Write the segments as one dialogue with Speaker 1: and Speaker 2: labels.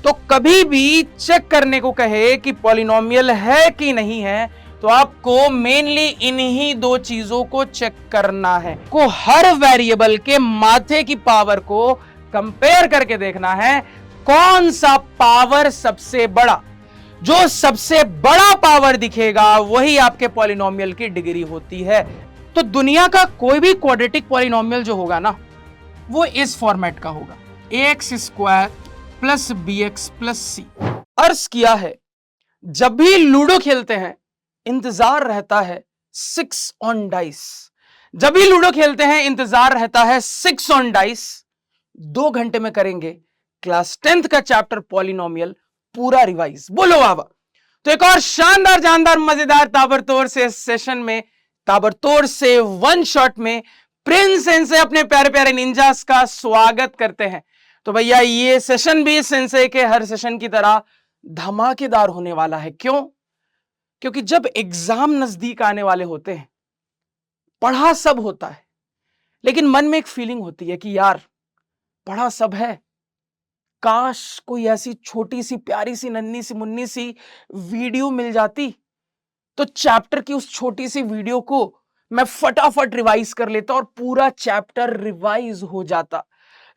Speaker 1: तो कभी भी चेक करने को कहे कि पॉलिनोमियल है कि नहीं है, तो आपको मेनली इन्हीं दो चीजों को चेक करना है। को हर वेरिएबल के माथे की पावर को कंपेयर करके देखना है कौन सा पावर सबसे बड़ा। जो सबसे बड़ा पावर दिखेगा वही आपके पॉलिनोमियल की डिग्री होती है। तो दुनिया का कोई भी क्वाड्रेटिक पॉलिनोमियल जो होगा ना, वो इस फॉर्मेट का होगा, ax square plus bx plus C. अर्ज किया है जब भी लूडो खेलते हैं इंतजार रहता है 6 ऑन डाइस। जब भी लूडो खेलते हैं इंतजार रहता है 6 ऑन डाइस। 2 घंटे में करेंगे क्लास 10th का चैप्टर पॉलिनोमियल पूरा रिवाइज। बोलो वाह। तो एक और शानदार जानदार मजेदार ताबड़तोड़ से सेशन में, ताबड़तोड़ से वन शॉट में प्रिंस सेंसे अपने प्यारे प्यारे निंजास का स्वागत करते हैं। तो भैया ये सेशन भी सेंसे के हर सेशन की तरह धमाकेदार होने वाला है। क्यों? क्योंकि जब एग्जाम नजदीक आने वाले होते हैं, पढ़ा सब होता है, लेकिन मन में एक फीलिंग होती है कि यार पढ़ा सब है, काश कोई ऐसी छोटी सी प्यारी सी नन्ही सी मुन्नी सी वीडियो मिल जाती, तो चैप्टर की उस छोटी सी वीडियो को मैं फटाफट रिवाइज कर लेता और पूरा चैप्टर रिवाइज हो जाता।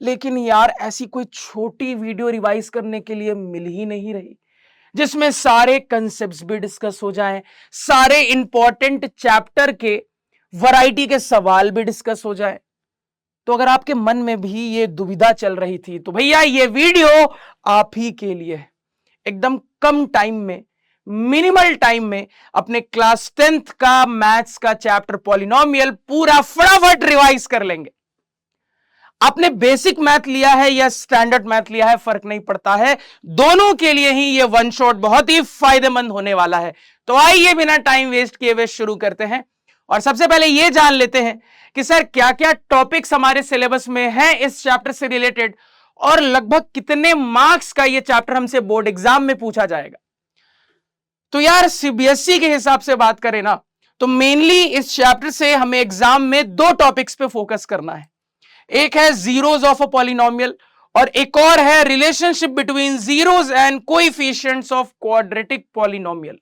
Speaker 1: लेकिन यार ऐसी कोई छोटी वीडियो रिवाइज करने के लिए मिल ही नहीं रही जिसमें सारे कंसेप्ट्स भी डिस्कस हो जाएं, सारे इंपॉर्टेंट चैप्टर के वैरायटी के सवाल भी डिस्कस हो जाएं। तो अगर आपके मन में भी ये दुविधा चल रही थी, तो भैया ये वीडियो आप ही के लिए है। एकदम कम टाइम में, मिनिमल टाइम में अपने क्लास 10th का मैथ्स का चैप्टर पॉलिनोमियल पूरा फटाफट रिवाइज कर लेंगे। आपने बेसिक मैथ लिया है या स्टैंडर्ड मैथ लिया है, फर्क नहीं पड़ता है, दोनों के लिए ही ये वन शॉट बहुत ही फायदेमंद होने वाला है। तो आइए बिना टाइम वेस्ट किए हुए शुरू करते हैं और सबसे पहले ये जान लेते हैं कि सर क्या क्या टॉपिक्स हमारे सिलेबस में हैं इस चैप्टर से रिलेटेड और लगभग कितने मार्क्स का ये चैप्टर हमसे बोर्ड एग्जाम में पूछा जाएगा। तो यार सीबीएसई के हिसाब से बात करें ना, तो मेनली इस चैप्टर से हमें एग्जाम में 2 टॉपिक्स पे फोकस करना है। एक है जीरोस ऑफ अ पॉलिनोमियल और एक और है relationship between zeros and coefficients of quadratic polynomial.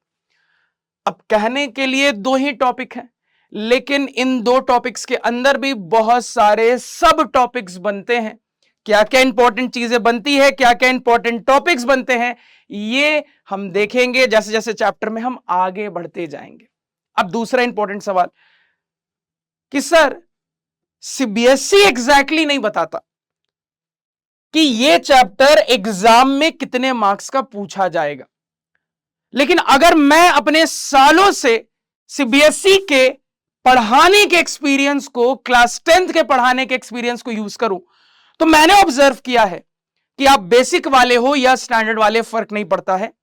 Speaker 1: अब कहने के लिए 2 ही टॉपिक हैं, लेकिन इन 2 टॉपिक्स के अंदर भी बहुत सारे सब टॉपिक्स बनते हैं। क्या क्या इंपॉर्टेंट चीजें बनती है, क्या क्या इंपॉर्टेंट टॉपिक्स बनते हैं, ये हम देखेंगे जैसे जैसे चैप्टर में हम आगे बढ़ते जाएंगे। अब दूसरा इंपॉर्टेंट सवाल कि सर सीबीएसई एग्जैक्टली नहीं बताता कि ये चैप्टर एग्जाम में कितने मार्क्स का पूछा जाएगा, लेकिन अगर मैं अपने सालों से सीबीएसई के पढ़ाने के एक्सपीरियंस को, क्लास 10th के पढ़ाने के एक्सपीरियंस को यूज करूं, तो मैंने ऑब्जर्व किया है कि आप बेसिक वाले हो या स्टैंडर्ड वाले, फर्क नहीं पड़ता है।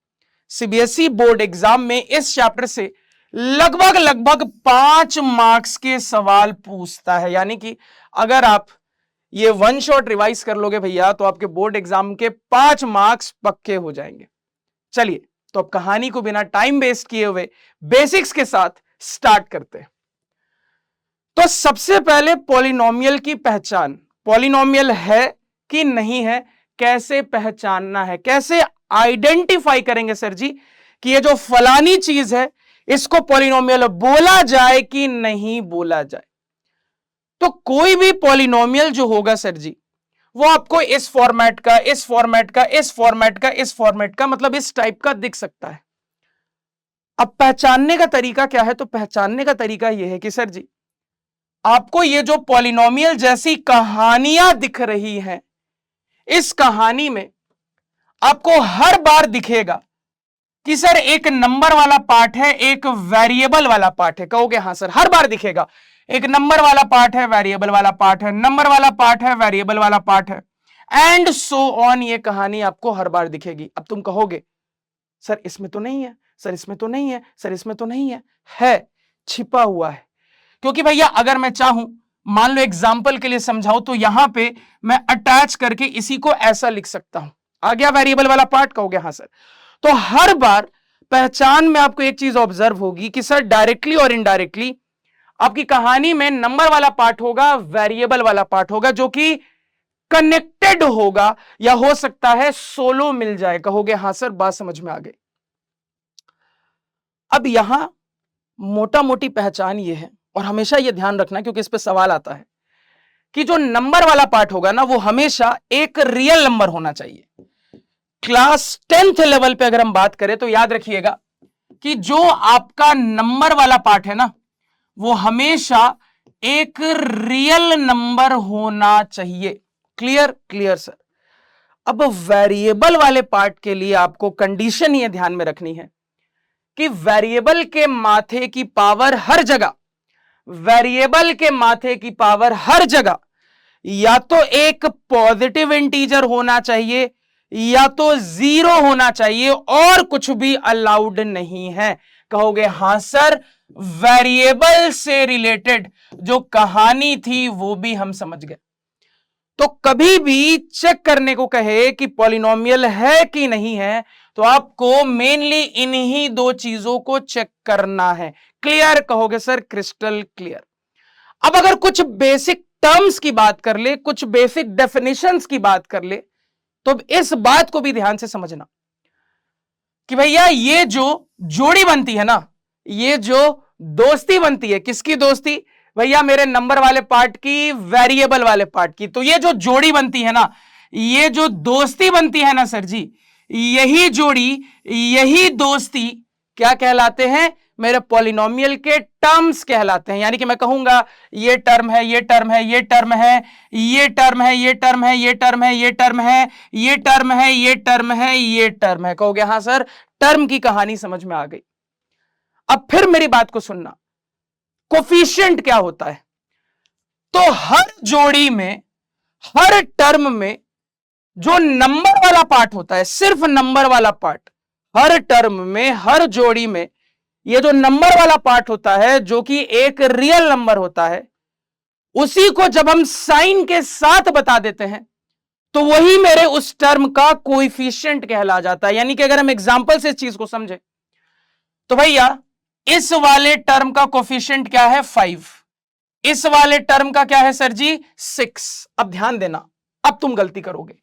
Speaker 1: सीबीएसई बोर्ड एग्जाम में इस चैप्टर से लगभग 5 मार्क्स के सवाल पूछता है। यानी कि अगर आप ये वन शॉट रिवाइज कर लोगे भैया, तो आपके बोर्ड एग्जाम के 5 मार्क्स पक्के हो जाएंगे। चलिए तो अब कहानी को बिना टाइम वेस्ट किए हुए बेसिक्स के साथ स्टार्ट करते हैं। तो सबसे पहले पॉलिनोमियल की पहचान, पॉलिनोमियल है कि नहीं है, कैसे पहचानना है, कैसे आइडेंटिफाई करेंगे सर जी कि ये जो फलानी चीज है इसको पॉलिनोमियल बोला जाए कि नहीं बोला जाए। तो कोई भी पॉलिनोमियल जो होगा सर जी, वो आपको इस फॉर्मेट का, इस फॉर्मेट का, इस फॉर्मेट का, इस फॉर्मेट का, मतलब इस टाइप का दिख सकता है। अब पहचानने का तरीका क्या है? तो पहचानने का तरीका यह है कि सर जी आपको ये जो पॉलिनोमियल जैसी कहानियां दिख रही हैं, इस कहानी में आपको हर बार दिखेगा कि सर एक नंबर वाला पार्ट है, एक वेरिएबल वाला पार्ट है। कहोगे हाँ सर, हर बार दिखेगा, एक नंबर वाला पार्ट है, वेरिएबल वाला पार्ट है, नंबर वाला पार्ट है, वेरिएबल वाला पार्ट है, एंड सो ऑन। ये कहानी आपको हर बार दिखेगी। अब तुम कहोगे सर इसमें तो नहीं है, सर इसमें तो नहीं है, सर इसमें तो नहीं है, छिपा हुआ है। क्योंकि भैया अगर मैं चाहूं, मान लो एग्जाम्पल के लिए समझाऊं, तो यहां पे मैं अटैच करके इसी को ऐसा लिख सकता हूं। आ गया वेरिएबल वाला पार्ट? कहोगे हाँ सर। तो हर बार पहचान में आपको एक चीज ऑब्जर्व होगी कि सर डायरेक्टली और इनडायरेक्टली आपकी कहानी में नंबर वाला पार्ट होगा, वेरिएबल वाला पार्ट होगा, जो कि कनेक्टेड होगा या हो सकता है सोलो मिल जाए। कहोगे हां सर, बात समझ में आ गई। अब यहां मोटा मोटी पहचान ये है, और हमेशा ये ध्यान रखना क्योंकि इस पे सवाल आता है, कि जो नंबर वाला पार्ट होगा ना वो हमेशा एक रियल नंबर होना चाहिए। क्लास 10th लेवल पे अगर हम बात करें तो याद रखिएगा कि जो आपका नंबर वाला पार्ट है ना वो हमेशा एक रियल नंबर होना चाहिए। क्लियर? Clear sir. अब वेरिएबल वाले पार्ट के लिए आपको कंडीशन ये ध्यान में रखनी है कि वेरिएबल के माथे की पावर हर जगह, वेरिएबल के माथे की पावर हर जगह या तो एक पॉजिटिव इंटीजर होना चाहिए या तो जीरो होना चाहिए, और कुछ भी अलाउड नहीं है। कहोगे हां सर, वेरिएबल से रिलेटेड जो कहानी थी वो भी हम समझ गए। तो कभी भी चेक करने को कहे कि पॉलिनोमियल है कि नहीं है तो आपको मेनली इन्हीं दो चीजों को चेक करना है। क्लियर? कहोगे सर क्रिस्टल क्लियर। अब अगर कुछ बेसिक टर्म्स की बात कर ले, कुछ बेसिक डेफिनेशंस की बात कर ले, तो इस बात को भी ध्यान से समझना कि भैया ये जो जोड़ी बनती है ना, ये जो दोस्ती बनती है, किसकी दोस्ती? भैया मेरे नंबर वाले पार्ट की, वेरिएबल वाले पार्ट की। तो ये जो जोड़ी बनती है ना, ये जो दोस्ती बनती है ना सर जी, यही जोड़ी, यही दोस्ती क्या कहलाते हैं? मेरे पॉलिनोमियल के टर्म्स कहलाते हैं। यानी कि मैं कहूंगा ये टर्म है, ये टर्म है, ये टर्म है, ये टर्म है, ये टर्म है, ये टर्म है, ये टर्म है, ये टर्म है, ये टर्म है, ये टर्म है। कहोगे हां सर, टर्म की कहानी समझ में आ गई। अब फिर मेरी बात को सुनना, कोफिशिएंट क्या होता है? तो हर जोड़ी में, हर टर्म में जो नंबर वाला पार्ट होता है, सिर्फ नंबर वाला पार्ट, हर टर्म में, हर जोड़ी में ये जो नंबर वाला पार्ट होता है जो कि एक रियल नंबर होता है, उसी को जब हम साइन के साथ बता देते हैं तो वही मेरे उस टर्म का कोएफिशिएंट कहला जाता है। यानी कि अगर हम एग्जांपल से इस चीज को समझे तो भैया इस वाले टर्म का कोएफिशिएंट क्या है? 5। इस वाले टर्म का क्या है सर जी? 6। अब ध्यान देना, अब तुम गलती करोगे।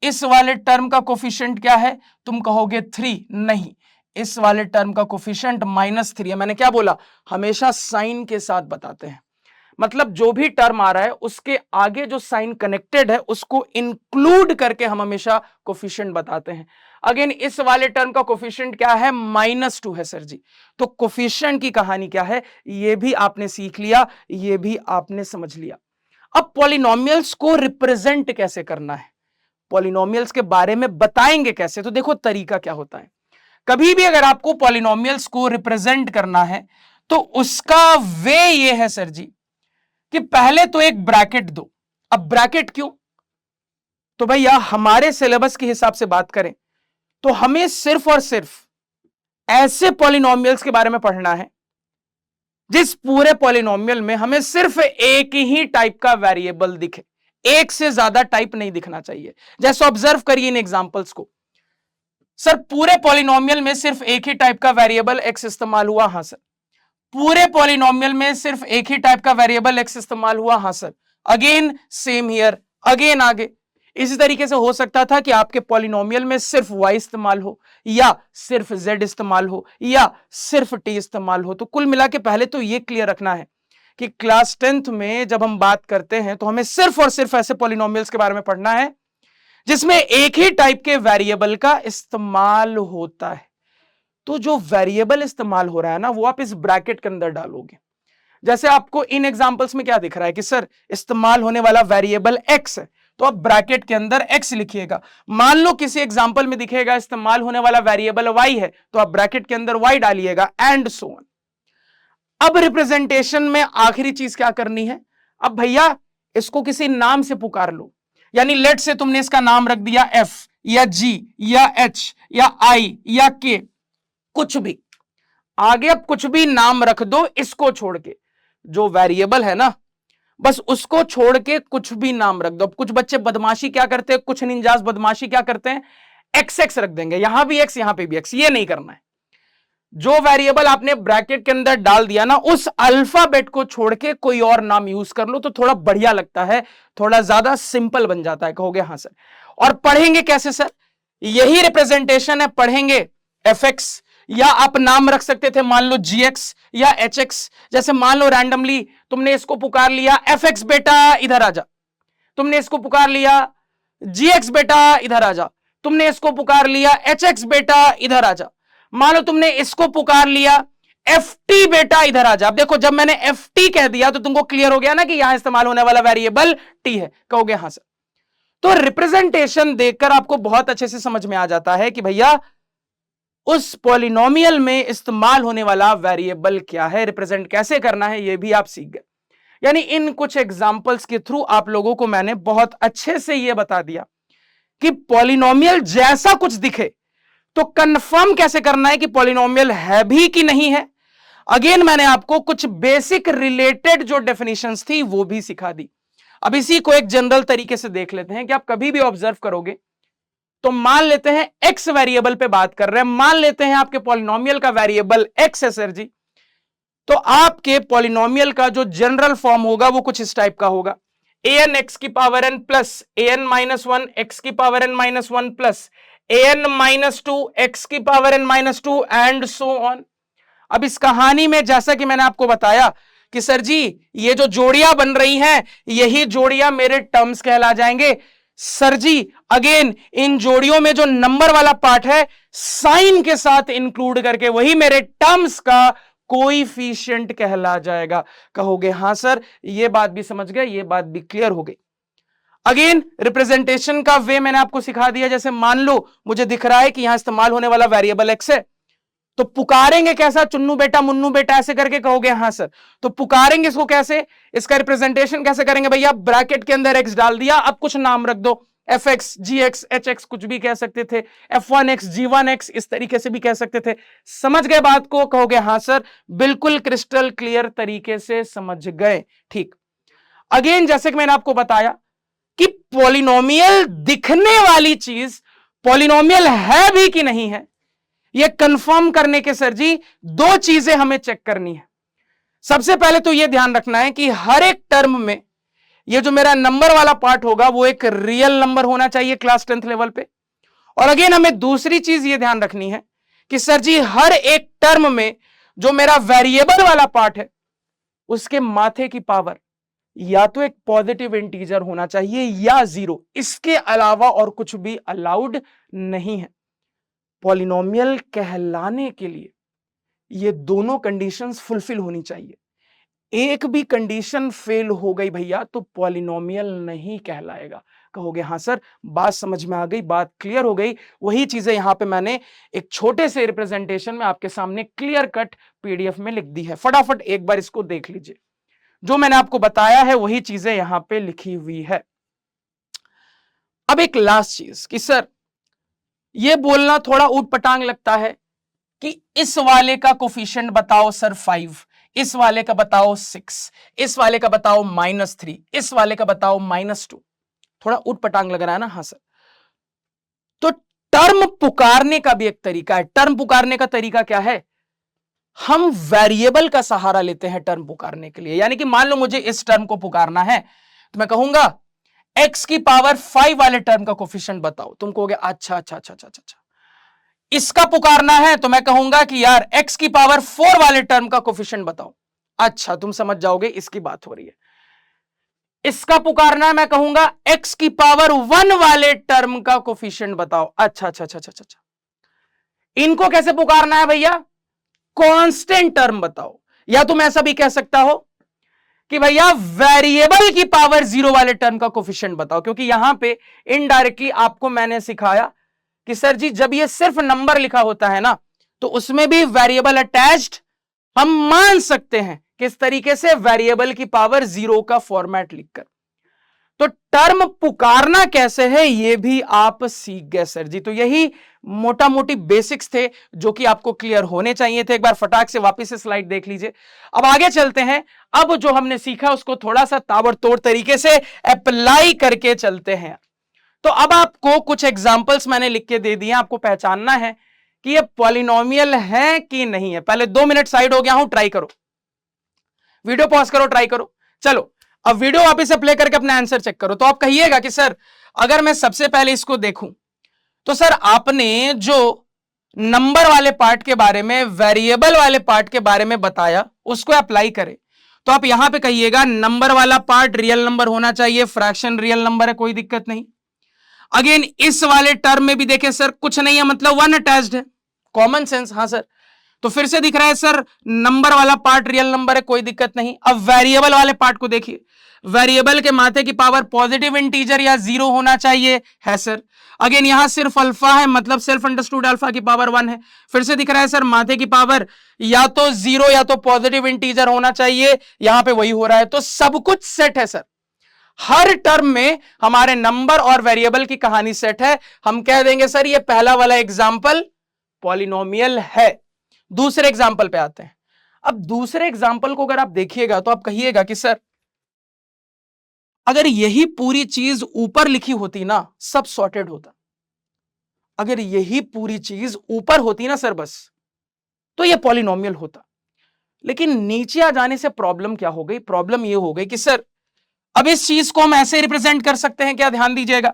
Speaker 1: इस वाले टर्म का कोफिशिएंट क्या है? तुम कहोगे 3। नहीं, इस वाले टर्म का कोफिशिएंट -3 है। मैंने क्या बोला? हमेशा साइन के साथ बताते हैं। मतलब जो भी टर्म आ रहा है उसके आगे जो साइन कनेक्टेड है उसको इंक्लूड करके हम हमेशा कोफिशिएंट बताते हैं। अगेन इस वाले टर्म का कोफिशिएंट क्या है? -2 है सर जी। तो कोफिशिएंट की कहानी क्या है ये भी आपने सीख लिया, ये भी आपने समझ लिया। अब पॉलिनोमियल्स को रिप्रेजेंट कैसे करना है, पॉलिनोमियल्स के बारे में बताएंगे कैसे, तो देखो तरीका क्या होता है। कभी भी अगर आपको पॉलिनोमियल्स को रिप्रेजेंट करना है तो उसका वे ये है सर जी कि पहले तो एक ब्रैकेट दो। अब ब्रैकेट क्यों? तो भैया हमारे सिलेबस के हिसाब से बात करें तो हमें सिर्फ और सिर्फ ऐसे पॉलिनोमियल्स के बारे में पढ़ना है जिस पूरे पॉलिनोमियल में हमें सिर्फ एक ही टाइप का वेरिएबल दिखे, एक से ज्यादा टाइप नहीं दिखना चाहिए। जैसे ऑब्जर्व करिए इन एग्जांपल्स को। सर पूरे पॉलिनोमियल में सिर्फ एक ही टाइप का वेरिएबल एक्स इस्तेमाल हुआ? हां सर। पूरे पॉलिनोमियल में सिर्फ एक ही टाइप का वेरिएबल एक्स इस्तेमाल हुआ? हां sir. Again same here, again आगे। इसी तरीके से हो सकता था कि आपके पॉलिनोमियल में सिर्फ y इस्तेमाल हो, या सिर्फ z इस्तेमाल हो, या सिर्फ t इस्तेमाल हो। तो कुल मिला के पहले तो ये क्लियर रखना है कि क्लास 10th में जब हम बात करते हैं तो हमें सिर्फ और सिर्फ ऐसे पॉलिनोमियल्स के बारे में पढ़ना है जिसमें एक ही टाइप के वेरिएबल का इस्तेमाल होता है। तो जो वेरिएबल इस्तेमाल हो रहा है ना वो आप इस ब्रैकेट के अंदर डालोगे। जैसे आपको इन एग्जांपल्स में क्या दिख रहा है कि सर इस्तेमाल होने वाला वेरिएबल x है, तो आप ब्रैकेट के अंदर x लिखिएगा। मान लो किसी एग्जांपल में दिखेगा इस्तेमाल होने वाला वेरिएबल y है, तो आप ब्रैकेट के अंदर y डालिएगा, एंड सो ऑन। अब रिप्रेजेंटेशन में आखिरी चीज क्या करनी है? अब भैया इसको किसी नाम से पुकार लो। यानी लेट से तुमने इसका नाम रख दिया f या g या h या i या k, कुछ भी आगे अब कुछ भी नाम रख दो, इसको छोड़ के जो वेरिएबल है ना बस उसको छोड़ के कुछ भी नाम रख दो। अब कुछ बच्चे बदमाशी क्या करते हैं, कुछ निंजास बदमाशी क्या करते हैं, एक्स एक्स रख देंगे, यहां भी एक्स यहां पे भी एक्स। ये नहीं करना है। जो वेरिएबल आपने ब्रैकेट के अंदर डाल दिया ना, उस अल्फाबेट को छोड़ के कोई और नाम यूज कर लो तो थोड़ा बढ़िया लगता है, थोड़ा ज्यादा सिंपल बन जाता है। कहोगे हाँ सर। और पढ़ेंगे कैसे सर? यही रिप्रेजेंटेशन है, पढ़ेंगे fx, या आप नाम रख सकते थे मान लो gx या hx। जैसे मान लो रैंडमली तुमने इसको पुकार लिया fx बेटा इधर आजा, तुमने इसको पुकार लिया gx बेटा इधर आजा, तुमने इसको पुकार लिया hx बेटा इधर आजा, मान लो तुमने इसको पुकार लिया ft बेटा इधर आजा। अब देखो जब मैंने ft कह दिया तो तुमको क्लियर हो गया ना कि यहां इस्तेमाल होने वाला वेरिएबल t है। कहोगे हाँ सर। तो रिप्रेजेंटेशन देखकर आपको बहुत अच्छे से समझ में आ जाता है कि भैया उस पॉलिनोमियल में इस्तेमाल होने वाला वेरिएबल क्या है, रिप्रेजेंट कैसे करना है, यह भी आप सीख गए। यानी इन कुछ एग्जाम्पल्स के थ्रू आप लोगों को मैंने बहुत अच्छे से यह बता दिया कि पॉलिनोमियल जैसा कुछ दिखे तो कंफर्म कैसे करना है कि पॉलिनोमियल है भी कि नहीं है। अगेन मैंने आपको कुछ बेसिक रिलेटेड जो डेफिनेशंस थी वो भी सिखा दी। अब इसी को एक जनरल तरीके से देख लेते हैं कि आप कभी भी ऑब्जर्व करोगे तो मान लेते हैं x वेरिएबल पे बात कर रहे हैं, मान लेते हैं आपके पॉलिनोमियल का वेरिएबल x है सर जी, तो आपके पॉलिनोमियल का जो जनरल फॉर्म होगा वो कुछ इस टाइप का होगा, an x की power n plus an minus 1 x की power n minus 1 plus an minus 2 x की power n minus 2 and so on. अब इस कहानी में जैसा कि मैंने आपको बताया कि सर जी ये जो जोड़ियां बन रही हैं यही जोड़ियां मेरे टर्म्स कहला जाएंगे। सर जी अगेन इन जोड़ियों में जो नंबर वाला पार्ट है साइन के साथ इंक्लूड करके वही मेरे टर्म्स का कोएफिशिएंट कहला जाएगा। कहोगे हाँ सर, ये बात भी समझ गए, ये बात भी क्लियर हो गई। अगेन रिप्रेजेंटेशन का वे मैंने आपको सिखा दिया। जैसे मान लो मुझे दिख रहा है कि यहां इस्तेमाल होने वाला वेरिएबल एक्स है, तो पुकारेंगे कैसा, चुन्नू बेटा मुन्नू बेटा ऐसे करके। कहोगे हाँ सर, तो पुकारेंगे इसको कैसे, इसका रिप्रेजेंटेशन कैसे करेंगे भैया, ब्रैकेट के अंदर एक्स डाल दिया, अब कुछ नाम रख दो, fx gx hx कुछ भी कह सकते थे, f1x g1x इस तरीके से भी कह सकते थे। समझ गए बात को? कहोगे हाँ सर, बिल्कुल क्रिस्टल क्लियर तरीके से समझ गए। ठीक। अगेन जैसे कि मैंने आपको बताया कि पॉलिनोमियल दिखने वाली चीज पॉलिनोमियल है भी कि नहीं है, यह कंफर्म करने के सर जी दो चीजें हमें चेक करनी है। सबसे पहले तो यह ध्यान रखना है कि हर एक टर्म में यह जो मेरा नंबर वाला पार्ट होगा वो एक रियल नंबर होना चाहिए क्लास 10th लेवल पे। और अगेन हमें दूसरी चीज यह ध्यान रखनी है कि सर जी हर एक टर्म में जो मेरा वेरिएबल वाला पार्ट है उसके माथे की पावर या तो एक पॉजिटिव इंटीजर होना चाहिए या जीरो, इसके अलावा और कुछ भी अलाउड नहीं है। पॉलिनोमियल कहलाने के लिए ये दोनों कंडीशंस फुलफिल होनी चाहिए। एक भी कंडीशन फेल हो गई भैया तो पॉलिनोमियल नहीं कहलाएगा। कहोगे हाँ सर, बात समझ में आ गई, बात क्लियर हो गई। वही चीजें यहां पे मैंने एक छोटे से रिप्रेजेंटेशन में आपके सामने क्लियर कट पीडीएफ में लिख दी है, फटाफट एक बार इसको देख लीजिए। जो मैंने आपको बताया है वही चीजें यहां पे लिखी हुई है। अब एक लास्ट चीज कि सर यह बोलना थोड़ा ऊटपटांग लगता है कि इस वाले का कोफिशिएंट बताओ सर 5, इस वाले का बताओ 6, इस वाले का बताओ -3, इस वाले का बताओ -2। थोड़ा ऊटपटांग लग रहा है ना? हाँ सर। तो टर्म पुकारने का भी एक तरीका है। टर्म पुकारने का तरीका क्या है, हम वेरिएबल का सहारा लेते हैं टर्म पुकारने के लिए। यानी कि मान लो मुझे इस टर्म को पुकारना है तो मैं कहूंगा x की पावर 5 वाले टर्म का कोफिशिएंट बताओ। तुम कहोगे अच्छा अच्छा अच्छा अच्छा अच्छा। इसका पुकारना है तो मैं कहूंगा कि यार x की पावर 4 वाले टर्म का कोफिशिएंट बताओ। अच्छा, तुम समझ जाओगे इसकी बात हो रही है। इसका पुकारना है, मैं कहूंगा x की पावर 1 वाले टर्म का कोफिशिएंट बताओ। अच्छा अच्छा अच्छा अच्छा अच्छा। इनको कैसे पुकारना है भैया, कांस्टेंट टर्म बताओ। या तुम ऐसा भी कह सकता हो कि भैया वेरिएबल की पावर 0 वाले टर्म का कोफिशिएंट बताओ, क्योंकि यहां पे इनडायरेक्टली आपको मैंने सिखाया कि सर जी जब ये सिर्फ नंबर लिखा होता है ना तो उसमें भी वेरिएबल अटैच्ड हम मान सकते हैं किस तरीके से, वेरिएबल की पावर 0 का फॉर्मेट लिखकर। तो टर्म पुकारना कैसे है ये भी आप सीख गए सर जी। तो यही मोटा मोटी बेसिक्स थे जो कि आपको क्लियर होने चाहिए थे। एक बार फटाक से वापस से स्लाइड देख लीजिए। अब आगे चलते हैं। अब जो हमने सीखा उसको थोड़ा सा ताबड़तोड़ तरीके से अप्लाई करके चलते हैं। तो अब आपको कुछ एग्जाम्पल्स मैंने लिख के दे दिए, आपको पहचानना है कि ये पॉलिनोमियल है कि नहीं है। पहले 2 मिनट साइड हो गया हूं, ट्राई करो, वीडियो पॉज करो, ट्राई करो। चलो अब वीडियो वापस से प्ले करके अपना आंसर चेक करो। तो आप कहिएगा कि सर अगर मैं सबसे पहले इसको देखूं तो सर आपने जो नंबर वाले पार्ट के बारे में, वेरिएबल वाले पार्ट के बारे में बताया, उसको अप्लाई करें तो आप यहां पे कहिएगा नंबर वाला पार्ट रियल नंबर होना चाहिए, फ्रैक्शन रियल नंबर है, कोई दिक्कत नहीं। अगेन इस वाले टर्म में भी देखें सर कुछ नहीं है, मतलब 1 अटैच्ड है, कॉमन सेंस। हाँ सर, तो फिर से दिख रहा है सर नंबर वाला पार्ट रियल नंबर है, कोई दिक्कत नहीं। अब वेरिएबल वाले पार्ट को देखिए, वेरिएबल के माथे की पावर पॉजिटिव इंटीजर या 0 होना चाहिए, है सर। अगेन यहां सिर्फ अल्फा है, मतलब सेल्फ अंडरस्टूड अल्फा की पावर 1 है। फिर से दिख रहा है सर माथे की पावर या तो 0 या तो पॉजिटिव इंटीजर होना चाहिए, यहां पे वही हो रहा है। तो सब कुछ सेट है सर, हर टर्म में हमारे नंबर और वेरिएबल की कहानी सेट है। हम कह देंगे सर ये पहला वाला एग्जाम्पल पॉलिनोमियल है। दूसरे एग्जाम्पल पे आते हैं। अब दूसरे एग्जाम्पल को अगर आप देखिएगा तो आप कहिएगा कि सर अगर यही पूरी चीज ऊपर लिखी होती ना, सब सॉर्टेड होता। अगर यही पूरी चीज ऊपर होती ना सर बस, तो ये पॉलिनोमियल होता। लेकिन नीचे आ जाने से प्रॉब्लम क्या हो गई? प्रॉब्लम ये हो गई कि सर अब इस चीज को हम ऐसे रिप्रेजेंट कर सकते हैं क्या? ध्यान दीजिएगा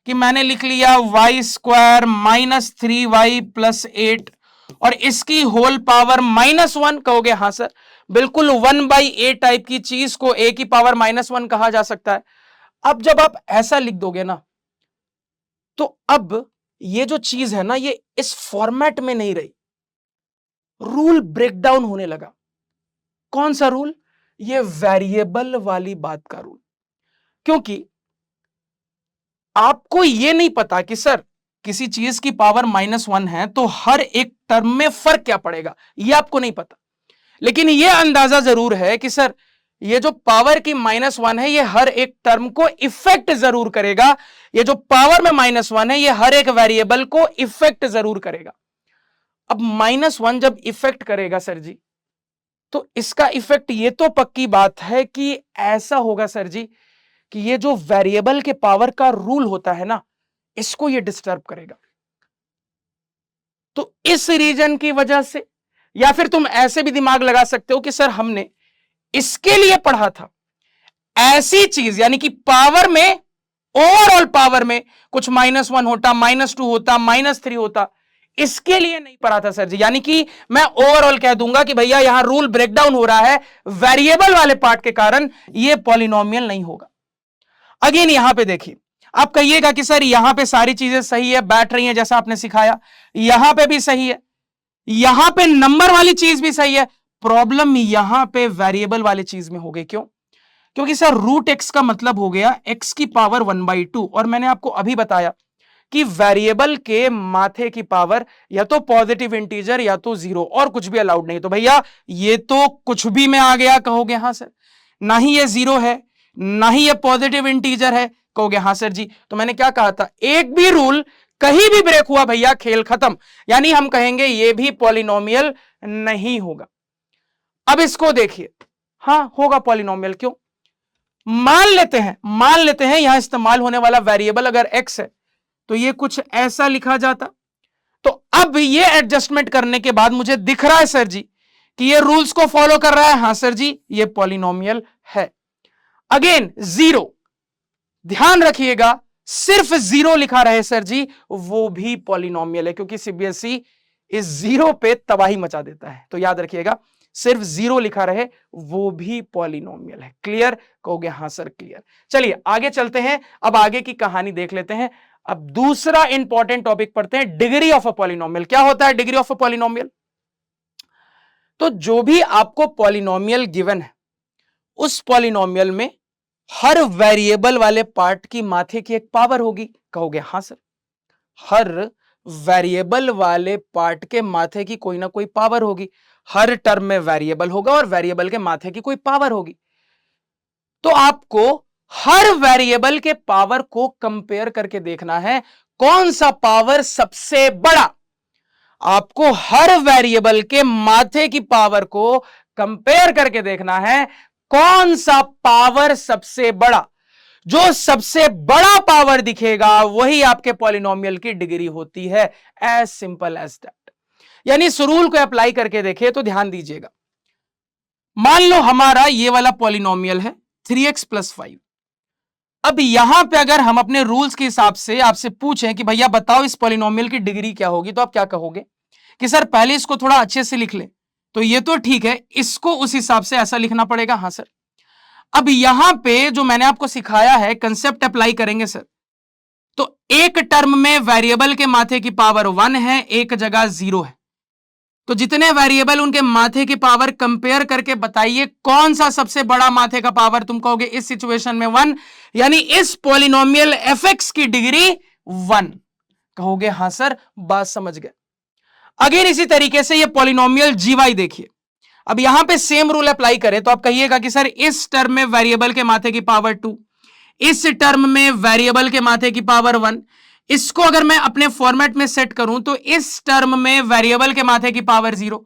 Speaker 1: कि मैंने लिख लिया y square minus 3y plus 8 और इसकी होल पावर -1 कहोगे। हाँ सर, बिल्कुल 1/a टाइप की चीज को a की पावर -1 कहा जा सकता है। अब जब आप ऐसा लिख दोगे ना, तो अब ये जो चीज है ना, ये इस फॉर्मेट में नहीं रही, रूल ब्रेकडाउन होने लगा। कौन सा रूल? ये वेरिएबल वाली बात का रूल। क्योंकि आपको ये नहीं पता कि सर किसी चीज की पावर -1 है तो हर एक टर्म में फर्क क्या पड़ेगा, ये आपको नहीं पता। लेकिन ये अंदाजा जरूर है कि सर ये जो पावर की -1 है ये हर एक टर्म को इफेक्ट जरूर करेगा। ये जो पावर में -1 है ये हर एक वेरिएबल को इफेक्ट जरूर करेगा। अब -1 जब इफेक्ट करेगा सर जी, तो इसका इफेक्ट ये तो पक्की बात है कि ऐसा होगा सर जी कि ये जो वेरिएबल के पावर का रूल होता है ना, इसको ये डिस्टर्ब करेगा। तो इस रीजन की वजह से, या फिर तुम ऐसे भी दिमाग लगा सकते हो कि सर हमने इसके लिए पढ़ा था, ऐसी चीज यानी कि पावर में, ओवरऑल पावर में कुछ -1 होता, -2 होता, -3 होता, इसके लिए नहीं पढ़ा था सर जी। यानी कि मैं ओवरऑल कह दूंगा कि भैया यहां रूल ब्रेकडाउन हो रहा है वेरिएबल वाले पार्ट के कारण, यह पॉलिनोमियल नहीं होगा। अगेन यहां पे देखिए, आप कहिएगा कि सर यहां पे सारी चीजें सही है, बैठ रही हैं जैसा आपने सिखाया, यहां पे भी सही है, यहां पे नंबर वाली चीज भी सही है। प्रॉब्लम यहां पे वेरिएबल वाली चीज में हो गई। क्यों? क्योंकि सर रूट एक्स का मतलब हो गया x की पावर 1/2, और मैंने आपको अभी बताया कि वेरिएबल के माथे की पावर या तो पॉजिटिव इंटीजर या तो 0, और कुछ भी अलाउड नहीं। तो भैया ये तो कुछ भी में आ गया, कहोगे हाँ सर। ना ही ये 0 है, ना ही ये पॉजिटिव इंटीजर है, कहोगे हाँ सर जी। तो मैंने क्या कहा था, एक भी रूल कहीं भी ब्रेक हुआ भैया खेल खत्म, यानी हम कहेंगे ये भी पॉलिनोमियल नहीं होगा। अब इसको देखिए, हाँ होगा पॉलिनोमियल। क्यों? मान लेते हैं यहां इस्तेमाल होने वाला वेरिएबल अगर x है तो ये कुछ ऐसा लिखा जाता। तो अब ये एडजस्टमेंट करने के बाद मुझे दिख रहा है सर जी कि ये रूल्स को फॉलो कर रहा है। हाँ सर जी, ये पॉलिनोमियल है। अगेन 0, ध्यान रखिएगा, सिर्फ 0 लिखा रहे सर जी, वो भी पॉलिनोमियल है, क्योंकि सीबीएसई इस 0 पे तबाही मचा देता है। तो याद रखिएगा, सिर्फ 0 लिखा रहे वो भी पॉलिनोमियल है। क्लियर? कहोगे हाँ सर क्लियर। चलिए आगे चलते हैं, अब आगे की कहानी देख लेते हैं। अब दूसरा इंपॉर्टेंट टॉपिक पढ़ते हैं, डिग्री ऑफ अ पॉलिनोमियल। क्या होता है डिग्री ऑफ अ पॉलिनोमियल? तो जो भी आपको पॉलिनोमियल गिवन है, उस पॉलिनोमियल में हर वेरिएबल वाले पार्ट की माथे की एक पावर होगी। कहोगे हाँ सर, हर वेरिएबल वाले पार्ट के माथे की कोई ना कोई पावर होगी। हर टर्म में वेरिएबल होगा और वेरिएबल के माथे की कोई पावर होगी। तो आपको हर वेरिएबल के पावर को कंपेयर करके देखना है कौन सा पावर सबसे बड़ा। आपको हर वेरिएबल के माथे की पावर को कंपेयर करके देखना है कौन सा पावर सबसे बड़ा। जो सबसे बड़ा पावर दिखेगा वही आपके पॉलिनोमियल की डिग्री होती है। As simple as that. यानी इस रूल को अप्लाई करके देखिए तो ध्यान दीजिएगा। मान लो हमारा ये वाला पॉलिनोमियल है 3x + 5। अब यहां पे अगर हम अपने रूल्स के हिसाब से आपसे पूछें कि भैया बताओ इस पॉलिनोमियल की डिग्री क्या होगी, तो आप क्या कहोगे कि सर पहले इसको थोड़ा अच्छे से लिख ले। तो ये तो ठीक है, इसको उस हिसाब से ऐसा लिखना पड़ेगा। हाँ सर। अब यहां पे जो मैंने आपको सिखाया है कंसेप्ट अप्लाई करेंगे सर। तो एक टर्म में वेरिएबल के माथे की पावर 1 है, एक जगह 0 है। तो जितने वेरिएबल उनके माथे की पावर कंपेयर करके बताइए कौन सा सबसे बड़ा माथे का पावर। तुम कहोगे इस सिचुएशन में 1, यानी इस पॉलिनोमियल fx की डिग्री 1। कहोगे हाँ सर, बात समझ गए। अगेन इसी तरीके से ये पॉलिनोमियल gy देखिए। अब यहां पे सेम रूल अप्लाई करें तो आप कहिएगा कि सर इस टर्म में वेरिएबल के माथे की पावर 2, इस टर्म में वेरिएबल के माथे की पावर 1। इसको अगर मैं अपने फॉर्मेट में सेट करूं तो इस टर्म में वेरिएबल के माथे की पावर 0।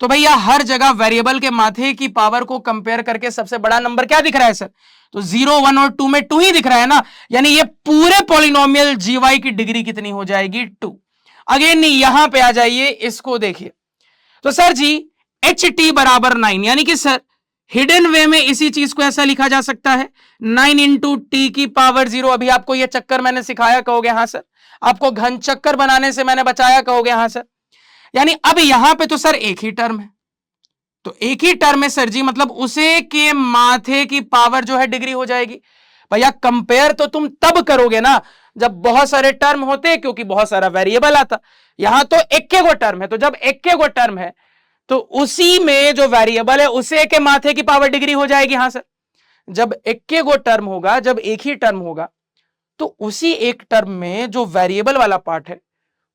Speaker 1: तो भैया हर जगह वेरिएबल के माथे की पावर को कंपेयर करके सबसे बड़ा नंबर क्या दिख रहा है सर? तो 0, 1 और 2 में 2 ही दिख रहा है ना, यानी ये पूरे पॉलिनोमियल gy की डिग्री कितनी हो जाएगी? 2। अगेन यहां पे आ जाइए, इसको देखिए। तो सर जी ht बराबर 9, यानी कि सर हिडन वे में इसी चीज को ऐसा लिखा जा सकता है 9 इंटू टी की पावर 0। अभी आपको यह चक्कर मैंने सिखाया, कहोगे हाँ सर। आपको घन चक्कर बनाने से मैंने बचाया, कहोगे हाँ सर। यानी अब यहां पे तो सर एक ही टर्म है, तो एक ही टर्म है सर जी, मतलब उसे के माथे की पावर जो है डिग्री हो जाएगी। भैया कंपेयर तो तुम तब करोगे ना जब बहुत सारे टर्म होते, क्योंकि बहुत सारा वेरिएबल आता। यहां तो एक गो टर्म है, तो जब एक गो टर्म है तो उसी में जो वेरिएबल है उसे के माथे की पावर डिग्री हो जाएगी। हाँ सर, जब एक गो टर्म होगा, जब एक ही टर्म होगा, तो उसी एक टर्म में जो वेरिएबल वाला पार्ट है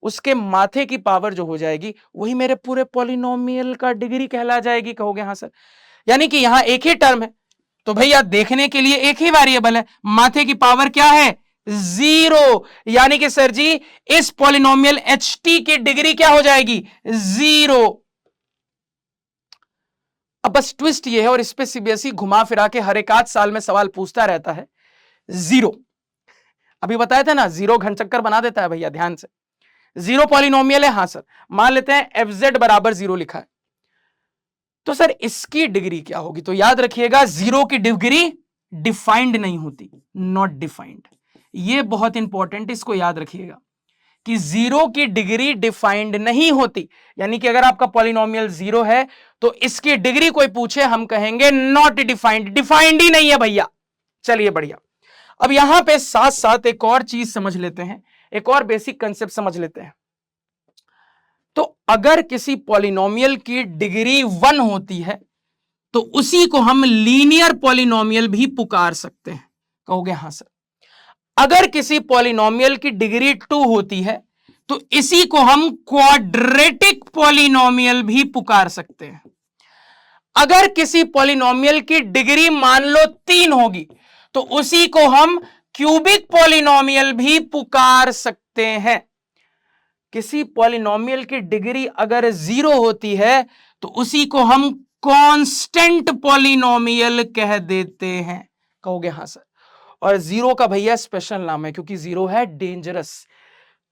Speaker 1: उसके माथे की पावर जो हो जाएगी वही मेरे पूरे पॉलिनोमियल का डिग्री कहला जाएगी। कहोगे हाँ सर। यानी कि यहां एक ही टर्म है तो भैया देखने के लिए एक ही वेरिएबल है, माथे की पावर क्या है? 0। यानी कि सर जी इस पॉलिनोमियल ht की डिग्री क्या हो जाएगी? 0। अब बस ट्विस्ट ये है, और इस पे सीबीएसई घुमा फिरा के हर एक आध साल में सवाल पूछता रहता है। 0 अभी बताया था ना, 0 घन चक्कर बना देता है भैया, ध्यान से। 0 पॉलिनोमियल है। हाँ सर, मान लेते हैं fz बराबर 0 लिखा है, तो सर इसकी डिग्री क्या होगी? तो याद रखिएगा 0 की डिग्री डिफाइंड नहीं होती, नॉट डिफाइंड। ये बहुत इंपॉर्टेंट, इसको याद रखिएगा कि 0 की डिग्री डिफाइंड नहीं होती। यानी कि अगर आपका पॉलिनोमियल 0 है तो इसकी डिग्री कोई पूछे हम कहेंगे नॉट डिफाइंड, डिफाइंड ही नहीं है भैया। चलिए बढ़िया। अब यहां पे साथ साथ एक और चीज समझ लेते हैं, एक और बेसिक कंसेप्ट समझ लेते हैं। तो अगर किसी पॉलिनोमियल की डिग्री 1 होती है तो उसी को हम लीनियर पॉलिनोमियल भी पुकार सकते हैं। कहोगे हाँ सर। अगर किसी पॉलिनोमियल की डिग्री 2 होती है तो इसी को हम क्वाड्रेटिक पॉलिनोमियल भी पुकार सकते हैं। अगर किसी पॉलिनोमियल की डिग्री मान लो 3 होगी तो उसी को हम क्यूबिक पॉलिनोमियल भी पुकार सकते हैं। किसी पॉलिनोमियल की डिग्री अगर 0 होती है तो उसी को हम कांस्टेंट पॉलिनोमियल कह देते हैं। कहोगे हाँ सर। और 0 का भैया स्पेशल नाम है, क्योंकि 0 है डेंजरस।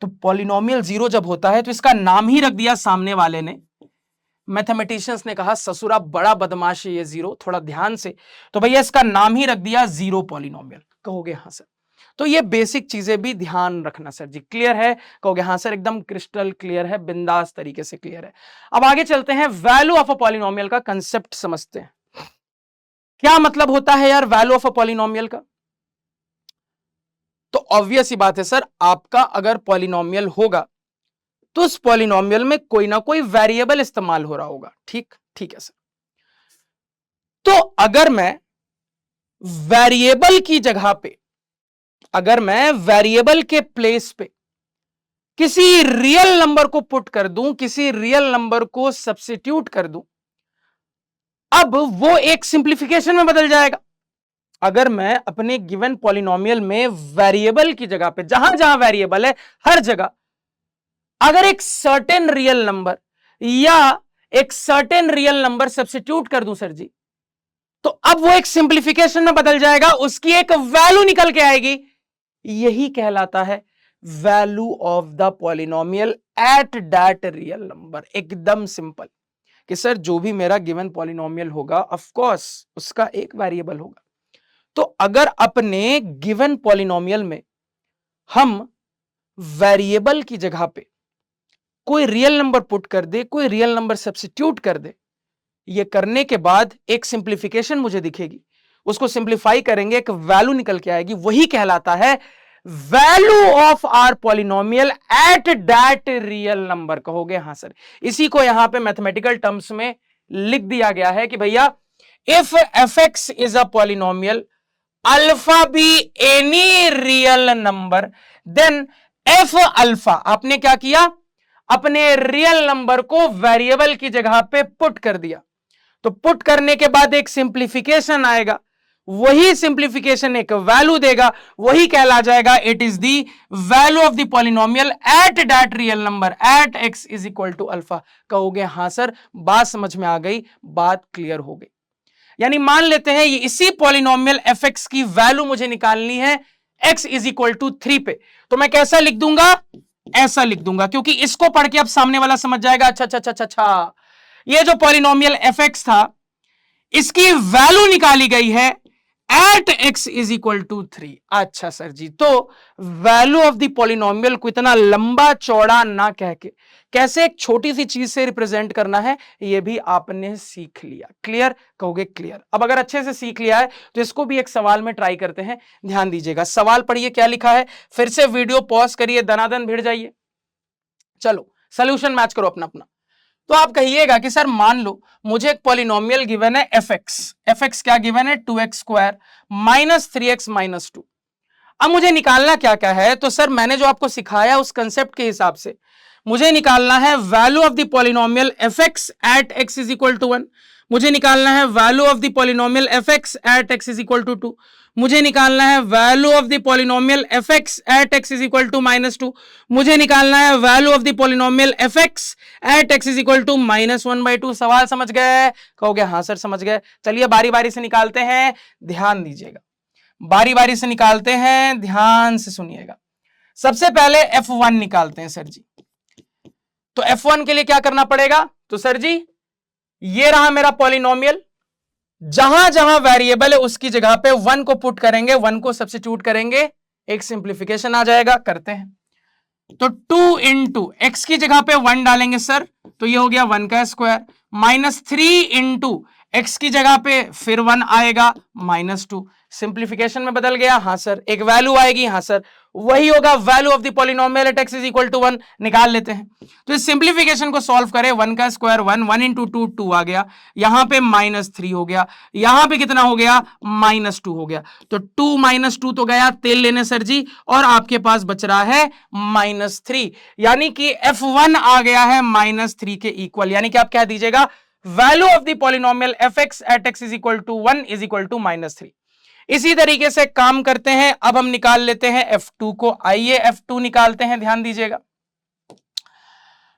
Speaker 1: तो पॉलिनोमियल 0 जब होता है तो इसका नाम ही रख दिया सामने वाले ने, मैथमेटिशियंस ने कहा ससुरा बड़ा बदमाश है ये 0, थोड़ा ध्यान से, तो भैया इसका नाम ही रख दिया 0 पॉलिनोमियल। कहोगे हाँ सर। तो ये बेसिक चीजें भी ध्यान रखना सर जी। क्लियर है? कहोगे हाँ सर, एकदम क्रिस्टल क्लियर है, बिंदास तरीके से क्लियर है। अब आगे चलते हैं, वैल्यू ऑफ अ पॉलिनोमियल का कंसेप्ट समझते हैं। क्या मतलब होता है यार वैल्यू ऑफ अ पॉलिनोमियल का? तो ऑब्वियस ही बात है सर, आपका अगर पॉलिनोमियल होगा तो उस पॉलिनोमियल में कोई ना कोई वेरिएबल इस्तेमाल हो रहा होगा। ठीक है सर। तो अगर मैं वेरिएबल की जगह पे, अगर मैं वेरिएबल के प्लेस पे किसी रियल नंबर को पुट कर दूं, किसी रियल नंबर को सब्स्टिट्यूट कर दूं, अब वो एक सिंप्लीफिकेशन में बदल जाएगा। अगर मैं अपने गिवन पॉलिनोमियल में वेरिएबल की जगह पे, जहां जहां वेरिएबल है हर जगह अगर एक सर्टेन रियल नंबर या एक सर्टेन रियल नंबर सब्स्टिट्यूट कर दूं सर जी, तो अब वो एक सिंप्लीफिकेशन में बदल जाएगा, उसकी एक वैल्यू निकल के आएगी। यही कहलाता है value of the polynomial at that real number. एकदम सिंपल कि सर जो भी मेरा गिवन पॉलिनोमियल होगा ऑफ कोर्स उसका एक वेरिएबल होगा। तो अगर अपने गिवन पॉलिनोमियल में हम वेरिएबल की जगह पे कोई रियल नंबर पुट कर दे, कोई रियल नंबर सब्स्टिट्यूट कर दे, ये करने के बाद एक सिंप्लीफिकेशन मुझे दिखेगी, उसको सिंप्लीफाई करेंगे, एक वैल्यू निकल के आएगी, वही कहलाता है value of r polynomial at that real number. कहोगे हाँ सर, इसी को यहां पे मैथमेटिकल टर्म्स में लिख दिया गया है कि भैया if f x is a polynomial alpha be any real number then f alpha. आपने क्या किया, अपने रियल नंबर को वेरिएबल की जगह पे पुट कर दिया। तो पुट करने के बाद एक सिंप्लीफिकेशन आएगा, वही सिंप्लीफिकेशन एक वैल्यू देगा, वही कहला जाएगा it is the value of the polynomial at that real number at x is equal to alpha. कहोगे हाँ सर, बात समझ में आ गई, बात क्लियर हो गई। यानी मान लेते हैं ये इसी पॉलिनोमियल एफ एक्स की वैल्यू मुझे निकालनी है एक्स इज इक्वल टू 3 पे, तो मैं कैसा लिख दूंगा, ऐसा लिख दूंगा, क्योंकि इसको पढ़ के अब सामने वाला समझ जाएगा अच्छा अच्छा अच्छा अच्छा, ये जो पॉलिनोमियल एफ एक्स था इसकी वैल्यू निकाली गई है at x is equal to 3। अच्छा सर जी, तो वैल्यू ऑफ द पॉलिनोमियल को इतना लंबा चौड़ा ना कह के कैसे एक छोटी सी चीज से रिप्रेजेंट करना है, ये भी आपने सीख लिया। क्लियर, कहोगे क्लियर। अब अगर अच्छे से सीख लिया है तो इसको भी एक सवाल में ट्राई करते हैं, ध्यान दीजिएगा। सवाल पढ़िए क्या लिखा है, फिर से वीडियो पॉज करिए, दनादन भिड़ जाइए, चलो सोल्यूशन मैच करो अपना अपना। तो आप कहिएगा कि सर मान लो मुझे एक पॉलिनोमियल गिवन है एफ एक्स क्या गिवन है 2x square minus 3x minus 2। अब मुझे निकालना क्या क्या है, तो सर मैंने जो आपको सिखाया उस कंसेप्ट के हिसाब से मुझे निकालना है value of the polynomial f x at x is equal to 1, मुझे निकालना है value of the polynomial f x at x is equal to 2, मुझे निकालना है value of the polynomial f x at x is equal to minus 2, मुझे निकालना है value of the polynomial f x at x is equal to minus 1/2। सवाल समझ गए, कहोगे हाँ सर समझ गए। चलिए बारी बारी से निकालते हैं, ध्यान दीजिएगा, बारी बारी से निकालते हैं, ध्यान से सुनिएगा। सबसे पहले f1 निकालते हैं सर जी। तो f1 के लिए क्या करना पड़ेगा, तो सर जी ये रहा मेरा पॉलिनोमियल, जहां जहां वेरिएबल है उसकी जगह पे 1 को पुट करेंगे, 1 को सब्स्टिट्यूट करेंगे, एक सिंप्लीफिकेशन आ जाएगा, करते हैं। तो 2 इंटू एक्स की जगह पे 1 डालेंगे सर, तो ये हो गया 1 का स्क्वायर, माइनस 3 इंटू एक्स की जगह पे फिर 1 आएगा माइनस 2, सिंप्लीफिकेशन में बदल गया, हाँ सर, एक वैल्यू आएगी, हाँ सर, वही होगा value of the polynomial at x is equal to 1। निकाल लेते हैं, तो इस सिंप्लीफिकेशन को सॉल्व करें, 1 का स्क्वायर 1, 1 इंटू 2 2 आ गया, यहां पे माइनस 3 हो गया, यहां पे कितना हो गया माइनस 2 हो गया, तो 2 माइनस 2 तो गया तेल लेने सर जी, और आपके पास बच रहा है माइनस 3, यानी कि f1 आ गया है माइनस 3 के इक्वल। यानी कि आप क्या दीजिएगा, value of the polynomial f x at x is equal to 1 is equal to minus 3। इसी तरीके से काम करते हैं, अब हम निकाल लेते हैं f2 को, आइए f2 निकालते हैं, ध्यान दीजिएगा।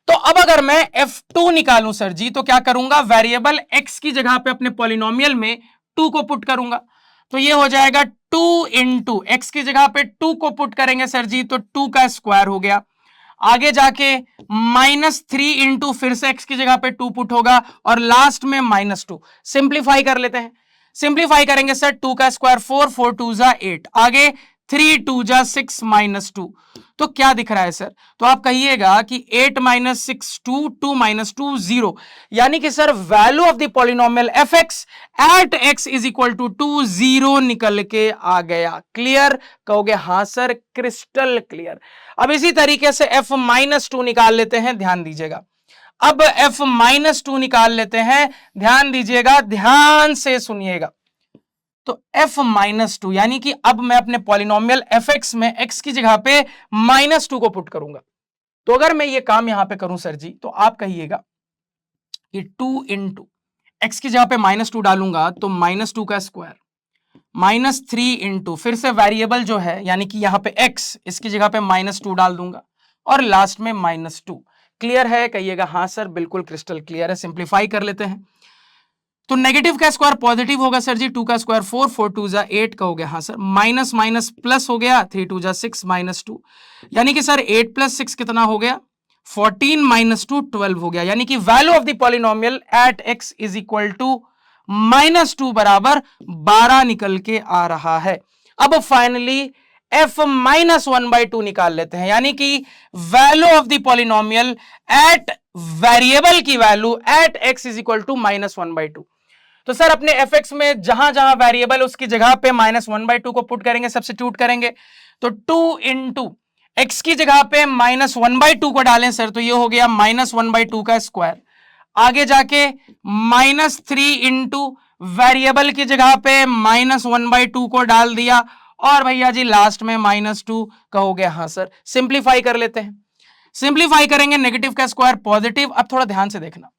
Speaker 1: तो अब अगर मैं f2 निकालूं सर जी, तो क्या करूंगा, वेरिएबल x की जगह पे अपने पॉलिनोमियल में 2 को पुट करूंगा, तो ये हो जाएगा 2 इंटू एक्स की जगह पे 2 को पुट करेंगे सर जी, तो 2 का स्क्वायर हो गया, आगे जाके माइनस 3 इंटू फिर से x की जगह पे 2 पुट होगा, और लास्ट में माइनस 2। सिंप्लीफाई कर लेते हैं, सिंप्लीफाई करेंगे सर, 2 का स्क्वायर 4, 4 2 जा 8, आगे 3 2 जा 6 माइनस 2, तो क्या दिख रहा है सर, तो आप कहिएगा कि 8 माइनस 6 2, 2 माइनस 2 0, यानी कि sir value of the polynomial f x at x is equal to 2 0 निकल के आ गया। क्लियर, कहोगे हाँ सर, क्रिस्टल क्लियर। अब इसी तरीके से f माइनस 2 निकाल लेते हैं, ध्यान दीजिएगा। अब f माइनस 2 निकाल लेते हैं, ध्यान दीजिएगा, ध्यान से सुनिएगा। तो f माइनस 2 यानी कि अब मैं अपने पॉलिनोमियल एफ एक्स में x की जगह पे माइनस 2 को पुट करूंगा। तो अगर मैं ये काम यहां पे करूं सर जी, तो आप कहिएगा कि 2 इंटू एक्स की जगह पे माइनस 2 डालूंगा, तो माइनस 2 का स्क्वायर माइनस 3 इंटू फिर से वेरिएबल जो है यानी कि यहां पे x, इसकी जगह पे माइनस 2 डाल दूंगा, और लास्ट में माइनस 2। क्लियर है, कहिएगा हाँ सर, बिल्कुल क्रिस्टल क्लियर है। सिंप्लीफाई कर लेते हैं, तो नेगेटिव का स्क्वायर पॉजिटिव होगा सर जी, 2 का स्क्वायर 4, 4 2 जा 8 का हो गया, हाँ सर, माइनस माइनस प्लस हो गया, 3 2 जा 6 माइनस 2, यानी कि सर 8 प्लस 6 कितना हो गया 14 माइनस 2 12 हो गया, यानी कि value of the polynomial at x is equal to -2 बराबर 12 निकल के आ रहा है। अब फाइनली f -1/2 निकाल लेते हैं, यानी कि value of the polynomial at variable की value at x is equal to -1/2। तो सर अपने fx में जहां जहां वेरिएबल उसकी जगह पे -1/2 को पुट करेंगे, सब्स्टिट्यूट करेंगे, तो 2 इंटू x की जगह पे -1/2 को डालें सर, तो ये हो गया -1/2 का स्क्वायर। आगे जाके -3 इंटू वेरिएबल की जगह पे -1/2 को डाल दिया, और भैया जी लास्ट में -2 का हो गया। हाँ सर, सिंप्लीफाई कर लेते हैं। सिंप्लीफाई करेंगे, नेगेटिव का स्क्वायर पॉजिटिव। अब थोड़ा ध्यान से देखना,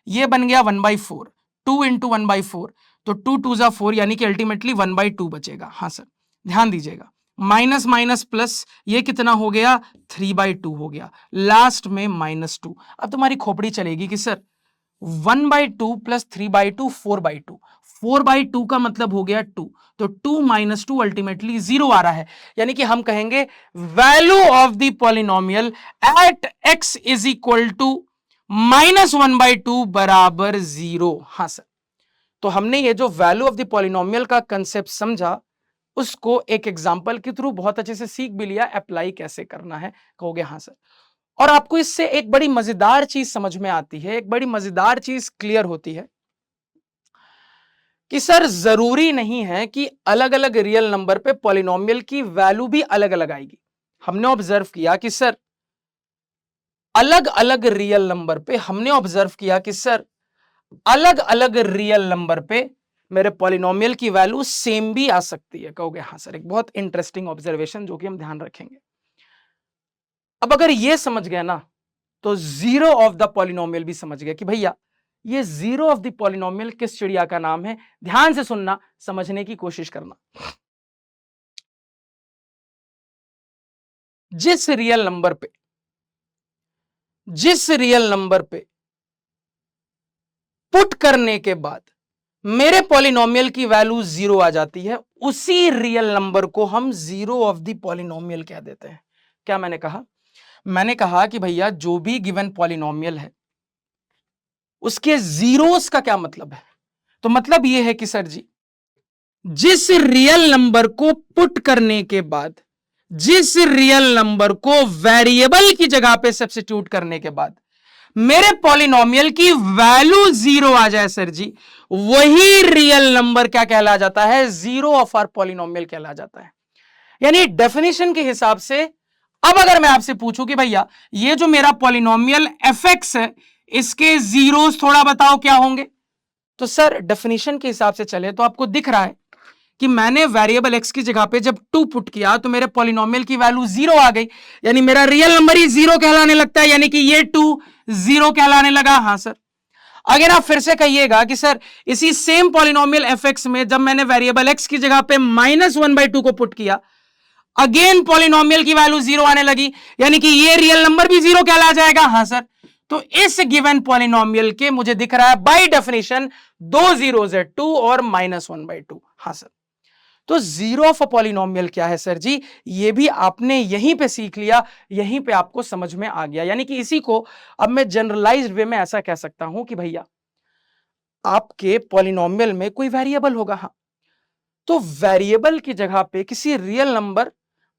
Speaker 1: ये बन गया 1/4, 2 इंटू 1/4, तो 2 2 जा 4, यानी कि अल्टीमेटली 1/2 बचेगा। हाँ सर, ध्यान दीजिएगा, माइनस माइनस प्लस, ये कितना हो गया 3/2 हो गया, लास्ट में -2। अब तुम्हारी खोपड़ी चलेगी कि सर 1/2 प्लस 3/2 4/2, 4/2 का मतलब हो गया 2, तो 2 - 2 अल्टीमेटली 0 आ रहा है, यानी कि हम कहेंगे value of the polynomial at x is equal to -1/2 बराबर 0। हाँ सर, तो हमने ये जो वैल्यू ऑफ द पॉलिनोमियल का कंसेप्ट समझा, उसको एक एग्जांपल के थ्रू बहुत अच्छे से सीख भी लिया, अप्लाई कैसे करना है। कहोगे हाँ सर, और आपको इससे एक बड़ी मजेदार चीज समझ में आती है, एक बड़ी मजेदार चीज क्लियर होती है कि सर जरूरी नहीं है कि अलग अलग रियल नंबर पे पॉलिनोमियल की वैल्यू भी अलग अलग आएगी। हमने ऑब्जर्व किया कि सर अलग अलग रियल नंबर पे, हमने ऑब्जर्व किया कि सर अलग अलग रियल नंबर पे मेरे पॉलिनोमियल की वैल्यू सेम भी आ सकती है। कहोगे हाँ सर, एक बहुत इंटरेस्टिंग ऑब्जर्वेशन जो कि हम ध्यान रखेंगे। अब अगर ये समझ गए ना, तो जीरो ऑफ द पॉलिनोमियल भी समझ गए कि भैया ये जीरो ऑफ द पॉलिनोमियल किस चिड़िया का नाम है। ध्यान से सुनना, समझने की कोशिश करना। जिस रियल नंबर पे पुट करने के बाद मेरे पॉलिनोमियल की वैल्यू 0 आ जाती है, उसी रियल नंबर को हम जीरो ऑफ द पॉलिनोमियल कह देते हैं। क्या मैंने कहा? मैंने कहा कि भैया जो भी गिवन पॉलिनोमियल है उसके जीरोस का क्या मतलब है? तो मतलब यह है कि सर जी जिस रियल नंबर को पुट करने के बाद, जिस रियल नंबर को वेरिएबल की जगह पे सब्स्टिट्यूट करने के बाद मेरे पॉलिनोमियल की वैल्यू 0 आ जाए सर जी, वही रियल नंबर क्या कहला जाता है? जीरो ऑफ आवर पॉलिनोमियल कहला जाता है। यानी डेफिनेशन के हिसाब से अब अगर मैं आपसे पूछूं कि भैया ये जो मेरा पॉलिनोमियल fx है, इसके जीरोस थोड़ा बताओ क्या होंगे, तो सर डेफिनेशन के हिसाब से चले तो आपको दिख रहा है कि मैंने वेरिएबल x की जगह पे जब 2 पुट किया तो मेरे पॉलिनोमियल की वैल्यू 0 आ गई, यानी मेरा रियल नंबर ही 0 कहलाने लगता है, यानी कि ये 2 0 कहलाने लगा। हाँ सर, अगर आप फिर से कहिएगा कि सर इसी सेम पॉलिनोमियल fx में जब मैंने वेरिएबल x की जगह पे -1/2 को पुट किया, अगेन पॉलिनोमियल की वैल्यू 0 आने लगी, यानी कि ये रियल नंबर भी 0 कहला जाएगा। हाँ सर, तो इस गिवन पॉलिनोमियल के मुझे दिख रहा है बाय डेफिनेशन 2 जीरोस है, 2 और -1/2। हाँ सर, तो जीरो ऑफ अ पॉलिनोमियल क्या है सर जी? ये भी आपने यहीं पे सीख लिया, यहीं पे आपको समझ में आ गया। यानी कि इसी को अब मैं जनरलाइज्ड वे में ऐसा कह सकता हूं कि भैया आपके पॉलिनोमियल में कोई वेरिएबल होगा, हाँ, तो वेरिएबल की जगह पे किसी रियल नंबर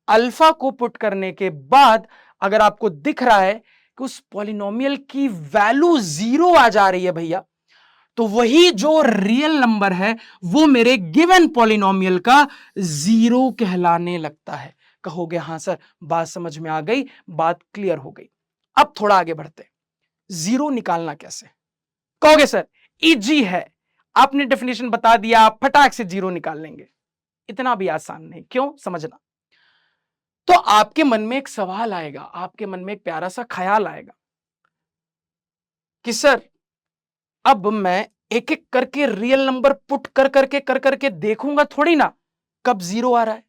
Speaker 1: अल्फा को पुट करने के बाद अगर आपको दिख रहा है कि उस पॉलिनोमियल की वैल्यू 0 आ जा रही है भैया, तो वही जो रियल नंबर है वो मेरे गिवन पॉलिनोमियल का 0 कहलाने लगता है। कहोगे हाँ सर, बात समझ में आ गई, बात क्लियर हो गई। अब थोड़ा आगे बढ़ते, 0 निकालना कैसे? कहोगे सर इजी है, आपने डेफिनेशन बता दिया, आप फटाक से 0 निकाल लेंगे। इतना भी आसान नहीं, क्यों? समझना। तो आपके मन में एक सवाल आएगा, आपके मन में एक प्यारा सा ख्याल आएगा कि सर अब मैं एक एक करके रियल नंबर पुट कर करके देखूंगा थोड़ी ना कब 0 आ रहा है।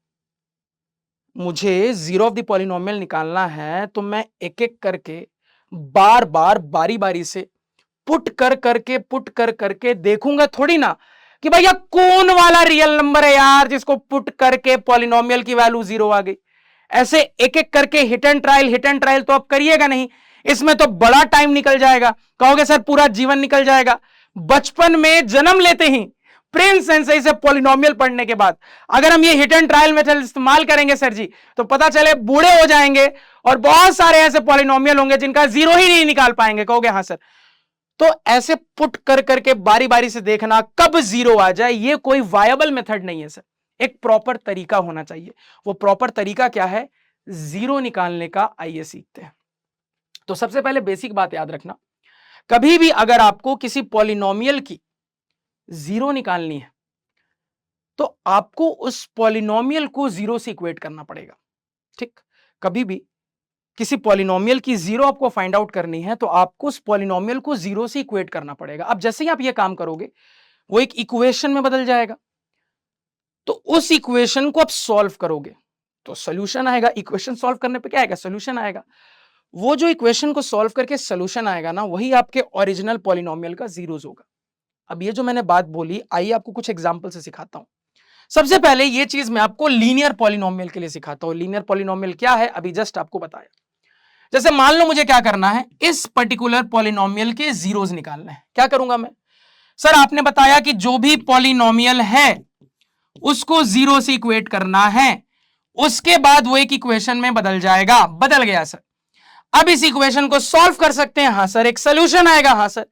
Speaker 1: मुझे जीरो ऑफ द पॉलिनोमियल निकालना है तो मैं एक एक करके बार बार बारी बारी से पुट कर करके देखूंगा थोड़ी ना कि भैया कौन वाला रियल नंबर है यार जिसको पुट करके पॉलिनोमियल की वैल्यू 0 आ गई। ऐसे एक एक करके हिट एंड ट्रायल तो आप करिएगा नहीं, इसमें तो बड़ा टाइम निकल जाएगा। कहोगे सर पूरा जीवन निकल जाएगा। बचपन में जन्म लेते ही प्रेम सेंसई से पॉलिनोमियल पढ़ने के बाद अगर हम ये हिट एंड ट्रायल मेथड इस्तेमाल करेंगे सर जी, तो पता चले बूढ़े हो जाएंगे और बहुत सारे ऐसे पॉलिनोमियल होंगे जिनका जीरो ही नहीं निकाल पाएंगे। कहोगे हाँ सर। तो ऐसे पुट कर करके बारी बारी से देखना कब जीरो आ जाए, ये कोई वायबल मेथड नहीं है सर। एक प्रॉपर तरीका होना चाहिए। वो प्रॉपर तरीका क्या है? जीरो निकालने का। आइए सीखते हैं। तो सबसे पहले बेसिक बात याद रखना, कभी भी अगर आपको किसी पॉलिनोमियल की जीरो निकालनी है तो आपको उस पॉलिनोमियल को जीरो से इक्वेट करना पड़ेगा। ठीक, कभी भी किसी पॉलिनोमियल की जीरो आपको फाइंड आउट करनी है तो आपको उस पॉलिनोमियल को जीरो से इक्वेट करना पड़ेगा। अब जैसे ही आप ये काम करोगे वो एक इक्वेशन में बदल जाएगा, तो उस इक्वेशन को आप सॉल्व करोगे तो सॉल्यूशन आएगा। इक्वेशन सॉल्व करने पे क्या आएगा? सॉल्यूशन आएगा। वो जो इक्वेशन को सॉल्व करके सॉल्यूशन आएगा ना, वही आपके ओरिजिनल पॉलिनोमियल का जीरोस होगा। अब ये जो मैंने बात बोली, आइए आपको कुछ एग्जांपल से सिखाता हूं। सबसे पहले ये चीज मैं आपको लीनियर पॉलिनोमियल के लिए सिखाता हूं। लीनियर पॉलिनोमियल क्या है अभी जस्ट आपको बताया। जैसे मान लो मुझे क्या करना है, इस पर्टिकुलर पॉलिनोमियल के जीरोस निकालना है। क्या करूंगा मैं? सर आपने बताया कि जो भी पॉलिनोमियल है उसको जीरो से इक्वेट करना है, उसके बाद वो एक इक्वेशन में बदल जाएगा। बदल गया सर। अब इस इक्वेशन को सॉल्व कर सकते हैं। हाँ सर। एक सोल्यूशन आएगा। हाँ सर।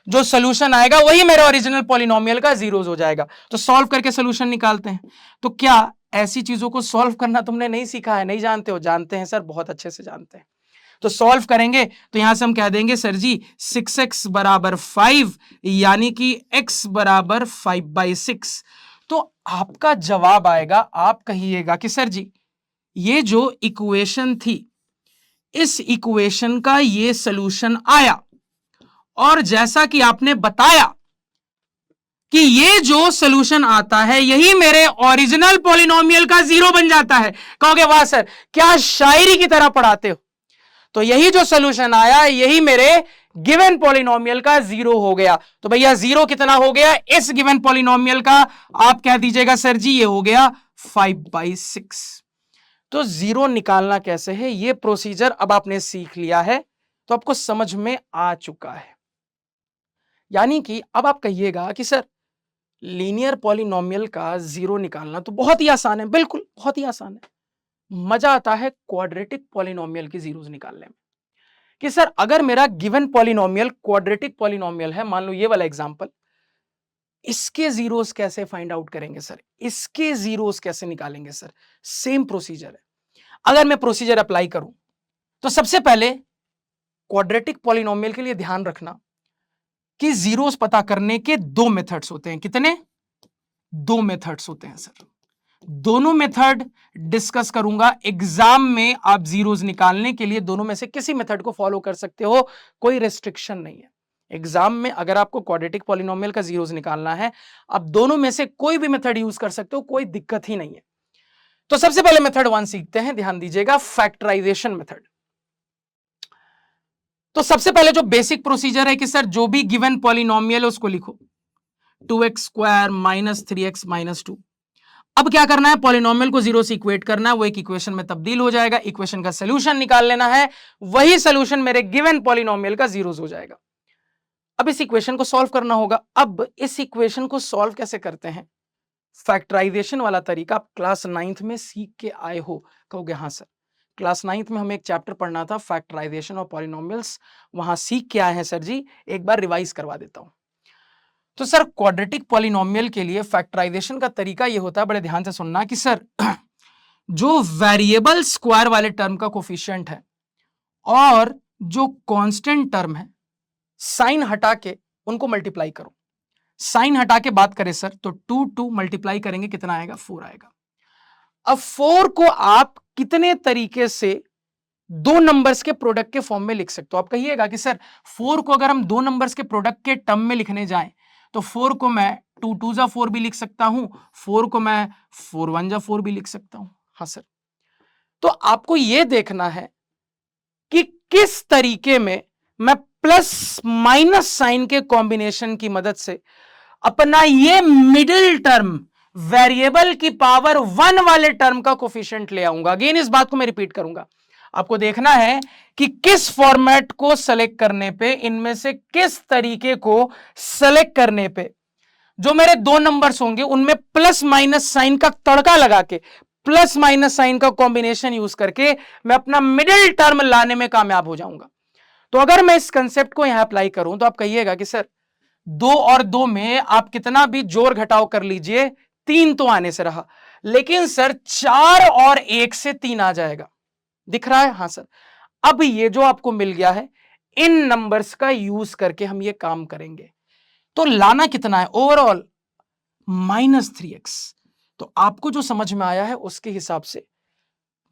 Speaker 1: जो सोल्यूशन आएगा वही मेरे ओरिजिनल पॉलिनोमियल का जीरोस हो जाएगा। तो सॉल्व करके सोल्यूशन निकालते हैं। तो क्या ऐसी चीजों को सॉल्व करना तुमने नहीं सीखा है? नहीं जानते हो? जानते हैं सर, बहुत अच्छे से जानते हैं। तो सॉल्व करेंगे तो यहां से हम कह देंगे सर जी 6x बराबर 5, यानी कि x बराबर 5/6। तो आपका जवाब आएगा, आप कहिएगा कि सर जी ये जो इक्वेशन थी, इस इक्वेशन का ये सॉल्यूशन आया, और जैसा कि आपने बताया कि ये जो सॉल्यूशन आता है यही मेरे ओरिजिनल पॉलिनोमियल का जीरो बन जाता है। कहोगे वाह सर क्या शायरी की तरह पढ़ाते हो। तो यही जो सॉल्यूशन आया यही मेरे गिवन पॉलिनोमियल का जीरो हो गया। तो भैया जीरो कितना हो गया इस गिवन पॉलिनोमियल का? आप कह दीजिएगा सर जी ये हो गया 5/6। तो जीरो निकालना कैसे है ये प्रोसीजर अब आपने सीख लिया है, तो आपको समझ में आ चुका है। यानी कि अब आप कहिएगा कि सर लीनियर पॉलिनोमियल का जीरो निकालना तो बहुत ही आसान है। बिल्कुल बहुत ही आसान है। मजा आता है क्वाड्रेटिक पॉलिनोमियल की जीरोस निकालने में। कि सर अगर मेरा गिवन पॉलिनोमियल क्वाड्रेटिक पॉलिनोमियल है, मान लो ये वाला एग्जांपल, इसके जीरोस कैसे फाइंड आउट करेंगे सर? इसके जीरोस कैसे निकालेंगे सर? सेम प्रोसीजर है। अगर मैं प्रोसीजर अप्लाई करूं तो सबसे पहले क्वाड्रेटिक पॉलिनोमियल के लिए ध्यान रखना कि जीरोस पता करने के दो मेथड्स होते हैं। कितने? दो मेथड्स होते हैं सर। दोनों मेथड डिस्कस करूंगा एग्जाम में। आप जीरोस निकालने के लिए दोनों में से किसी मेथड को फॉलो कर सकते हो, कोई रेस्ट्रिक्शन नहीं है। एग्जाम में अगर आपको क्वाड्रेटिक पॉलिनोमियल का जीरोस निकालना है, आप दोनों में से कोई भी मेथड यूज कर सकते हो, कोई दिक्कत ही नहीं है। तो सबसे पहले मेथड 1 सीखते हैं। ध्यान दीजिएगा, फैक्टराइजेशन मेथड। तो सबसे पहले जो बेसिक प्रोसीजर है कि सर जो भी गिवन पॉलिनोमियल है उसको लिखो 2x² - 3x - 2। अब क्या करना है? पॉलिनोमियल को जीरो से इक्वेट करना है, वो एक इक्वेशन में तब्दील हो जाएगा। इक्वेशन का सॉल्यूशन निकाल लेना है, वही सॉल्यूशन मेरे गिवन पॉलिनोमियल का जीरोस हो जाएगा। अब इस इक्वेशन को सॉल्व करना होगा। अब इस इक्वेशन को सॉल्व कैसे करते हैं? फैक्टराइजेशन वाला तरीका आप क्लास 9th में सीख के आए हो। कहोगे हाँ सर, क्लास 9th में हमें एक चैप्टर पढ़ना था फैक्टराइजेशन ऑफ पॉलिनोमियल्स, वहां सीख के आए हैं सर जी, एक बार रिवाइज करवा देता हूं। तो सर क्वाड्रेटिक पॉलिनोमियल के लिए फैक्टराइजेशन का तरीका ये होता है, बड़े ध्यान से सुनना, कि सर जो वेरिएबल स्क्वायर वाले टर्म का कोफिशिएंट है और जो कांस्टेंट टर्म है, साइन हटा के उनको मल्टीप्लाई करो। साइन हटा के बात करें सर तो 2 मल्टीप्लाई करेंगे कितना आएगा? 4 आएगा। अब 4 को आप कितने तरीके से दो नंबर्स के प्रोडक्ट के फॉर्म में लिख सकते हो? आप कहिएगा कि सर 4 को अगर हम दो नंबर्स के प्रोडक्ट के टर्म में लिखने जाएं तो 4 को मैं 2 2 जा 4 भी लिख सकता हूं, 4 को मैं 4 1 जा 4 भी लिख सकता हूं। हाँ सर। तो आपको यह देखना है कि किस तरीके में मैं प्लस माइनस साइन के कॉम्बिनेशन की मदद से अपना ये मिडिल टर्म वेरिएबल की पावर 1 वाले टर्म का कोफिशिएंट ले आऊंगा। अगेन इस बात को मैं रिपीट करूंगा। आपको देखना है कि किस फॉर्मेट को सेलेक्ट करने पे, इनमें से किस तरीके को सेलेक्ट करने पे जो मेरे दो नंबर्स होंगे उनमें प्लस माइनस साइन का तड़का लगा के, प्लस माइनस साइन का कॉम्बिनेशन यूज करके मैं अपना मिडिल टर्म लाने में कामयाब हो जाऊंगा। तो अगर मैं इस कंसेप्ट को यहां अप्लाई करूं तो आप कहिएगा कि सर 2 और 2 में आप कितना भी जोड़ घटाव कर लीजिए 3 तो आने से रहा, लेकिन सर 4 और 1 से 3 आ जाएगा, दिख रहा है? हां सर। अब ये जो आपको मिल गया है, इन नंबर्स का यूज करके हम ये काम करेंगे। तो लाना कितना है ओवरऑल? -3x। तो आपको जो समझ में आया है उसके हिसाब से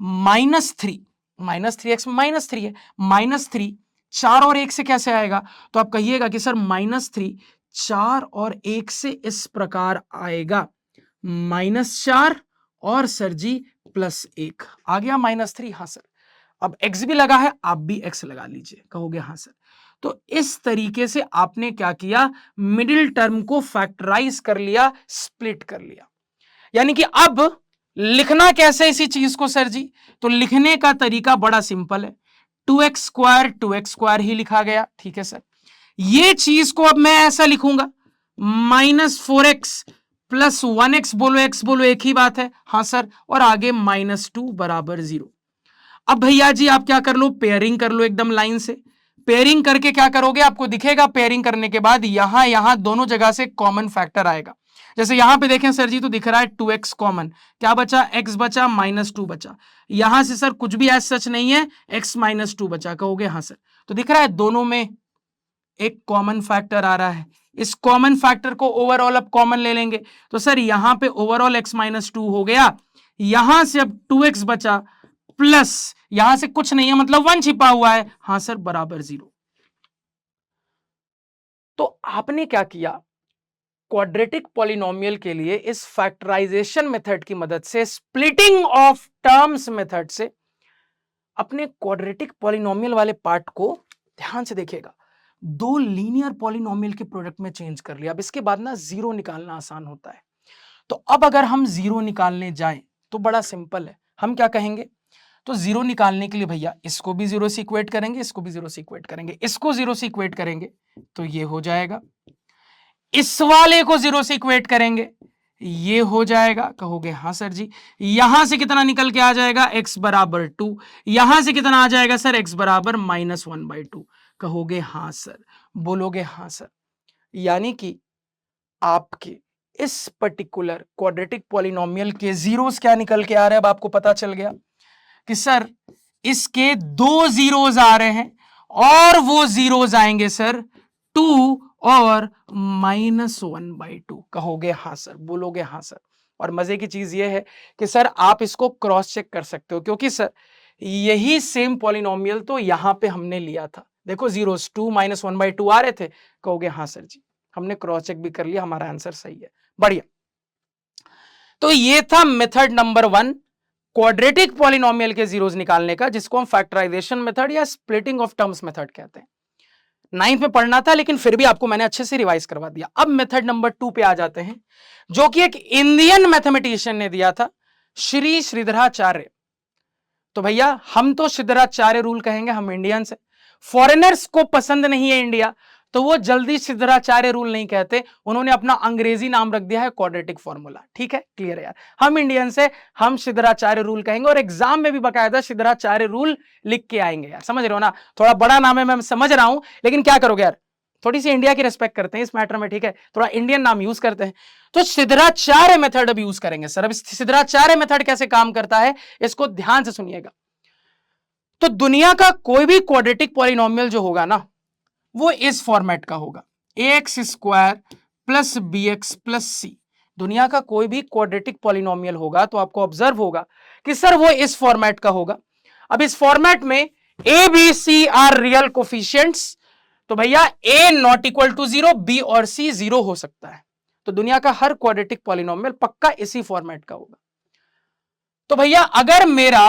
Speaker 1: -3, -3x -3 है, -3 4 और 1 से कैसे आएगा? तो आप कहिएगा कि सर -3 4 और 1 से इस प्रकार आएगा, -4 और सर जी +1 आ गया -3। हाँ सर। अब x भी लगा है, आप भी x लगा लीजिए, कहोगे हाँ सर। तो इस तरीके से आपने क्या किया, मिडिल टर्म को फैक्टराइज कर लिया, स्प्लिट कर लिया। यानी कि अब लिखना कैसे इसी चीज को सर जी? तो लिखने का तरीका बड़ा सिंपल है, 2x² ही लिखा गया, ठीक है सर। ये चीज को अब मैं ऐसा लिखूंगा, -4x + 1x, बोलो x बोलो एक ही बात है, हाँ सर, और आगे -2 = 0। अब भैया जी आप क्या कर लो, पेयरिंग कर लो एकदम लाइन से। पेयरिंग करके क्या करोगे, आपको दिखेगा पेयरिंग करने के बाद यहां दोनों जगह से कॉमन फैक्टर आएगा। जैसे यहां पे देखें सर जी तो दिख रहा है 2x कॉमन, क्या बचा, x बचा, -2 बचा। यहां से सर कुछ भी ऐसा सच नहीं है, x -2 बचा, कहोगे हाँ सर। तो दिख रहा है दोनों में एक कॉमन फैक्टर आ रहा है। इस कॉमन फैक्टर को ओवरऑल अब कॉमन ले लेंगे, तो सर यहां पे ओवरऑल x -2 हो गया, यहां से अब 2x बचा, प्लस यहां से कुछ नहीं है मतलब 1 छिपा हुआ है, हां सर, =0। तो आपने क्या किया, क्वाड्रेटिक पॉलिनोमियल के लिए इस फैक्टराइजेशन मेथड की मदद से, स्प्लिटिंग ऑफ टर्म्स मेथड से अपने क्वाड्रेटिक पॉलिनोमियल वाले पार्ट को ध्यान से देखिएगा, दो लीनियर पॉलिनोमियल के प्रोडक्ट में चेंज कर लिया। अब इसके बाद ना जीरो निकालना आसान होता है। तो अब अगर हम जीरो निकालने जाएं तो बड़ा सिंपल है, हम क्या कहेंगे, तो जीरो निकालने के लिए भैया इसको भी जीरो से इक्वेट करेंगे, इसको भी जीरो से इक्वेट करेंगे, इसको जीरो से इक्वेट करेंगे तो ये हो जाएगा, इस वाले को जीरो से इक्वेट करेंगे ये हो जाएगा, कहोगे हाँ सर जी। यहां से कितना निकल के आ जाएगा, x = 2, यहां से कितना आ जाएगा सर, x = -1/2, कहोगे हाँ सर, बोलोगे हाँ सर। यानी कि आपके इस पर्टिकुलर क्वाड्रेटिक पॉलिनोमियल के जीरोस क्या निकल के आ रहे हैं, अब आपको पता चल गया कि सर इसके 2 जीरोस आ रहे हैं और वो जीरोस आएंगे सर 2 और -1/2, कहोगे हाँ सर, बोलोगे हाँ सर। और मजे की चीज ये है कि सर आप इसको क्रॉस चेक कर सकते हो, क्योंकि सर यही सेम पॉलिनोमियल तो यहां पे हमने लिया था, देखो जीरोस 2 -1/2 आ रहे थे, कहोगे हाँ सर जी, हमने क्रॉस चेक भी कर लिया, हमारा आंसर सही है, बढ़िया। तो ये था मेथड नंबर 1, क्वाड्रेटिक पॉलिनोमियल के जीरोस निकालने का, जिसको हम फैक्टराइजेशन मेथड या स्प्लिटिंग ऑफ टर्म्स मेथड कहते हैं। 9th में पढ़ना था लेकिन फिर भी आपको मैंने अच्छे से रिवाइज करवा दिया। अब मेथड नंबर 2 पे आ जाते हैं, जो कि एक इंडियन मैथमेटिशियन ने दिया था, श्री श्रीधराचार्य। तो भैया हम तो श्रीधराचार्य रूल कहेंगे, हम इंडियंस हैं, फॉरेनर्स को पसंद नहीं है इंडिया, तो वो जल्दी श्रीधराचार्य रूल नहीं कहते, उन्होंने अपना अंग्रेजी नाम रख दिया है क्वाड्रेटिक फॉर्मूला। ठीक है, क्लियर है यार, हम इंडियन से हम श्रीधराचार्य रूल कहेंगे और एग्जाम में भी बकायदा श्रीधराचार्य रूल लिख के आएंगे यार, समझ रहे हो ना। थोड़ा बड़ा नाम है मैं समझ रहा हूं, लेकिन क्या करोगे यार, थोड़ी सी इंडिया की रिस्पेक्ट करते हैं इस मैटर में, ठीक है, थोड़ा इंडियन नाम यूज करते हैं। तो श्रीधराचार्य मेथड अब यूज करेंगे सर। अब श्रीधराचार्य मेथड कैसे काम करता है इसको ध्यान से सुनिएगा। तो दुनिया का कोई भी क्वाड्रेटिक पॉलिनोमियल जो होगा ना, वो इस फॉर्मेट का होगा, ax² + bx + c। दुनिया का कोई भी क्वाड्रेटिक पॉलिनोमियल होगा तो आपको ऑब्जर्व होगा कि सर वो इस फॉर्मेट का होगा। अब इस फॉर्मेट में a b c are real coefficients, तो भैया a ≠ 0, b और c 0 हो सकता है। तो दुनिया का हर क्वाड्रेटिक पॉलिनोमियल पक्का इसी फॉर्मेट का होगा। तो भैया अगर मेरा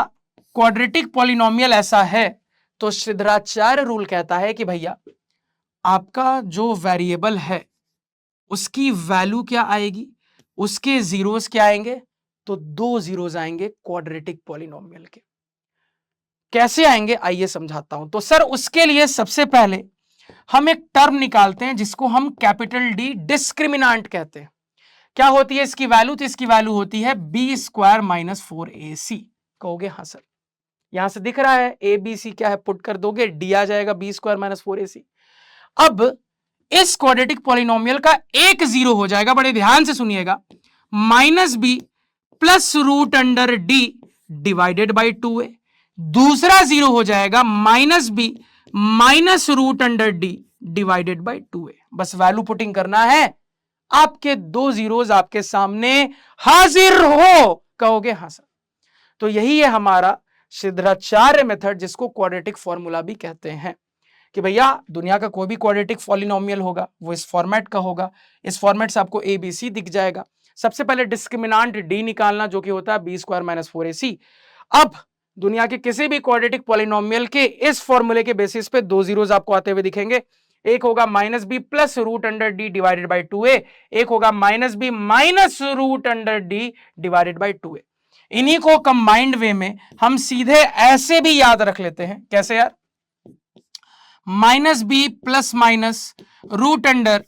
Speaker 1: क्वाड्रेटिक पॉलिनोमियल ऐसा है तो श्रीधराचार्य रूल कहता है कि भैया आपका जो वेरिएबल है उसकी वैल्यू क्या आएगी, उसके जीरोस क्या आएंगे, तो 2 जीरोस आएंगे क्वाड्रेटिक पॉलिनोमियल के। कैसे आएंगे आइए समझाता हूं। तो सर उसके लिए सबसे पहले हम एक टर्म निकालते हैं जिसको हम कैपिटल डी डिस्क्रिमिनांट कहते हैं। क्या होती है इसकी वैल्यू? तो इसकी वैल्यू होती है बी स्क्वायर माइनस 4ac। कहोगे हाँ सर, यहां से दिख रहा है ए बी सी क्या है, पुट कर दोगे डी आ जाएगा बी स्क्वायर माइनस 4ac। अब इस क्वाड्रेटिक पॉलिनोमियल का एक जीरो हो जाएगा, बड़े ध्यान से सुनिएगा, minus b plus root under D divided by 2a। दूसरा जीरो हो जाएगा minus b minus root under D divided by 2a। बस वैल्यू पुटिंग करना है, आपके दो जीरोज आपके सामने हाजिर हो। कहोगे हाँ सर। तो यही है हमारा सिद्धाचार्य मेथड, जिसको क्वाड्रेटिक फॉर्मूला भी कहते हैं, कि भैया दुनिया का कोई भी क्वाड्रेटिक पॉलिनोमियल होगा वो इस फॉर्मेट का होगा। इस फॉर्मेट से आपको ए बी सी दिख जाएगा। सबसे पहले डिस्क्रिमिनांट डी निकालना, जो कि होता है बी स्क्वायर माइनस 4ac। अब दुनिया के किसी भी क्वाड्रेटिक पॉलिनोमियल के इस फॉर्मूले के बेसिस पे दो जीरोज आपको आते हुए दिखेंगे। एक होगा minus b plus root under D divided by 2a, एक होगा minus b minus root under D divided by 2a। इन्हीं को कंबाइंड वे में हम सीधे ऐसे भी याद रख लेते हैं। कैसे यार? Minus b plus minus root under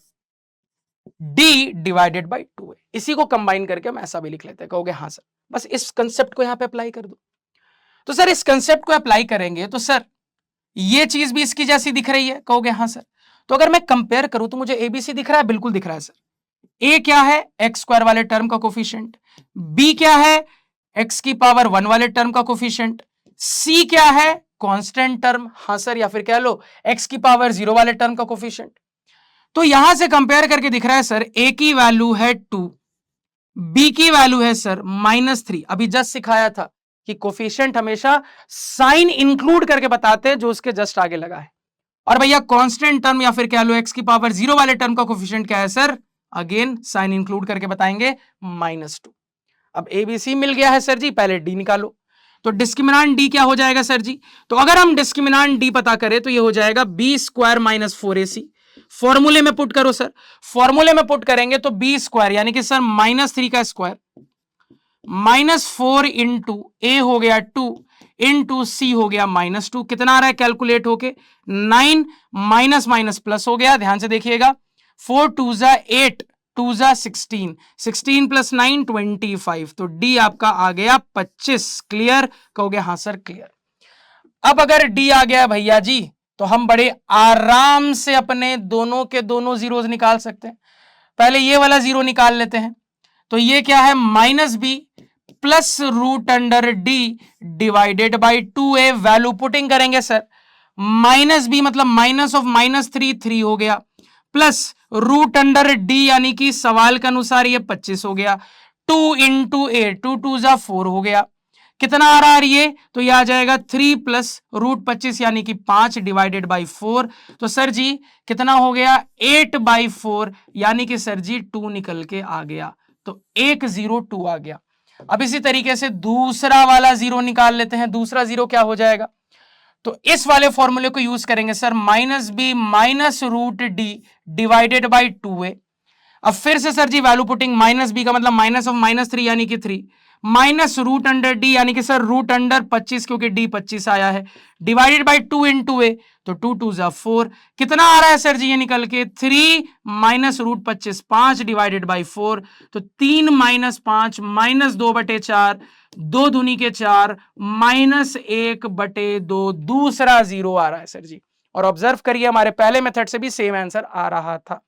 Speaker 1: D divided by 2a। इसी को कंबाइन करके हम ऐसा भी लिख लेते हैं। कहोगे हाँ सर, बस इस कंसेप्ट को यहां पे अप्लाई कर दो। तो सर इस कंसेप्ट को अप्लाई करेंगे तो सर ये चीज भी इसकी जैसी दिख रही है। कहोगे हाँ सर। तो अगर मैं कंपेयर करूं तो मुझे एबीसी दिख रहा है, बिल्कुल दिख रहा है सर। ए क्या है? एक्स स्क्वायर वाले टर्म का कोफिशिएंट। बी क्या है? एक्स की पावर 1 वाले टर्म का कोफिशिएंट। सी क्या है? Constant term. हाँ सर, या फिर कह लो एक्स की पावर 0 वाले टर्म का कोफिशिएंट। तो यहां से कंपेयर करके दिख रहा है सर ए की वैल्यू है 2, बी की वैल्यू है सर -3। अभी जस्ट सिखाया था कि कोफिशिएंट हमेशा साइन इंक्लूड करके बताते हैं जो उसके जस्ट आगे लगा है। और भैया कांस्टेंट टर्म या फिर कह लो एक्स की पावर 0 वाले टर्म का कोफिशिएंट क्या है सर? अगेन साइन इंक्लूड करके बताएंगे -2। अब एबीसी मिल गया है सर जी, पहले डी निकालो। तो डिस्क्रिमिनांट डी क्या हो जाएगा सर जी? तो अगर हम डिस्क्रिमिनांट डी पता करें तो ये हो जाएगा बी स्क्वायर माइनस 4ac। फॉर्मूले में पुट करो सर। फॉर्मूले में पुट करेंगे तो बी स्क्वायर यानी कि सर -3 का स्क्वायर -4 इंटू ए हो गया 2 इंटू सी हो गया -2। कितना आ रहा है कैलकुलेट होके? 9 माइनस माइनस प्लस हो गया। ध्यान से देखिएगा, 4 2 जा 8 2 जा 16, 16 प्लस 9 25। तो डी आपका आ गया 25। क्लियर? कहोगे हाँ सर क्लियर। अब अगर डी आ गया भैया जी तो हम बड़े आराम से अपने दोनों के दोनों जीरोज निकाल सकते हैं। पहले ये वाला जीरो निकाल लेते हैं। तो ये क्या है? Minus b plus root under D divided by 2a। Value putting करेंगे सर। माइनस बी मतलब माइनस ऑफ -3 3 हो गया, प्लस रूट अंडर डी यानी कि सवाल के अनुसार ये 25 हो गया। 2 इंटू ए 2 2 जा 4 हो गया। कितना आ रहा है ये? तो ये आ जाएगा 3 प्लस रूट 25 यानी कि 5 डिवाइडेड बाई 4। तो सर जी कितना हो गया? 8 बाई 4 यानी कि सर जी 2 निकल के आ गया। तो 1 0 2 आ गया। अब इसी तरीके से दूसरा वाला जीरो निकाल लेते हैं। दूसरा जीरो क्या हो जाएगा? तो इस वाले फॉर्मूले को यूज करेंगे sir, minus b minus root D divided by 2a। अब फिर से sir ji value putting, minus b का मतलब माइनस ऑफ -3 यानी कि 3, माइनस रूट अंडर डी यानी कि सर रूट अंडर 25 क्योंकि डी 25 आया है, डिवाइडेड बाई 2 इंटू ए। तो 2 2 जा 4। कितना आ रहा है सर जी ये निकल के? 3 माइनस रूट 25 5 डिवाइडेड बाई 4। तो 3 माइनस 5 -2/4, 2 दूनी के 4 -1/2। दूसरा जीरो आ रहा है सर जी। और ऑब्जर्व करिए हमारे पहले मेथड से भी सेम आंसर आ रहा था।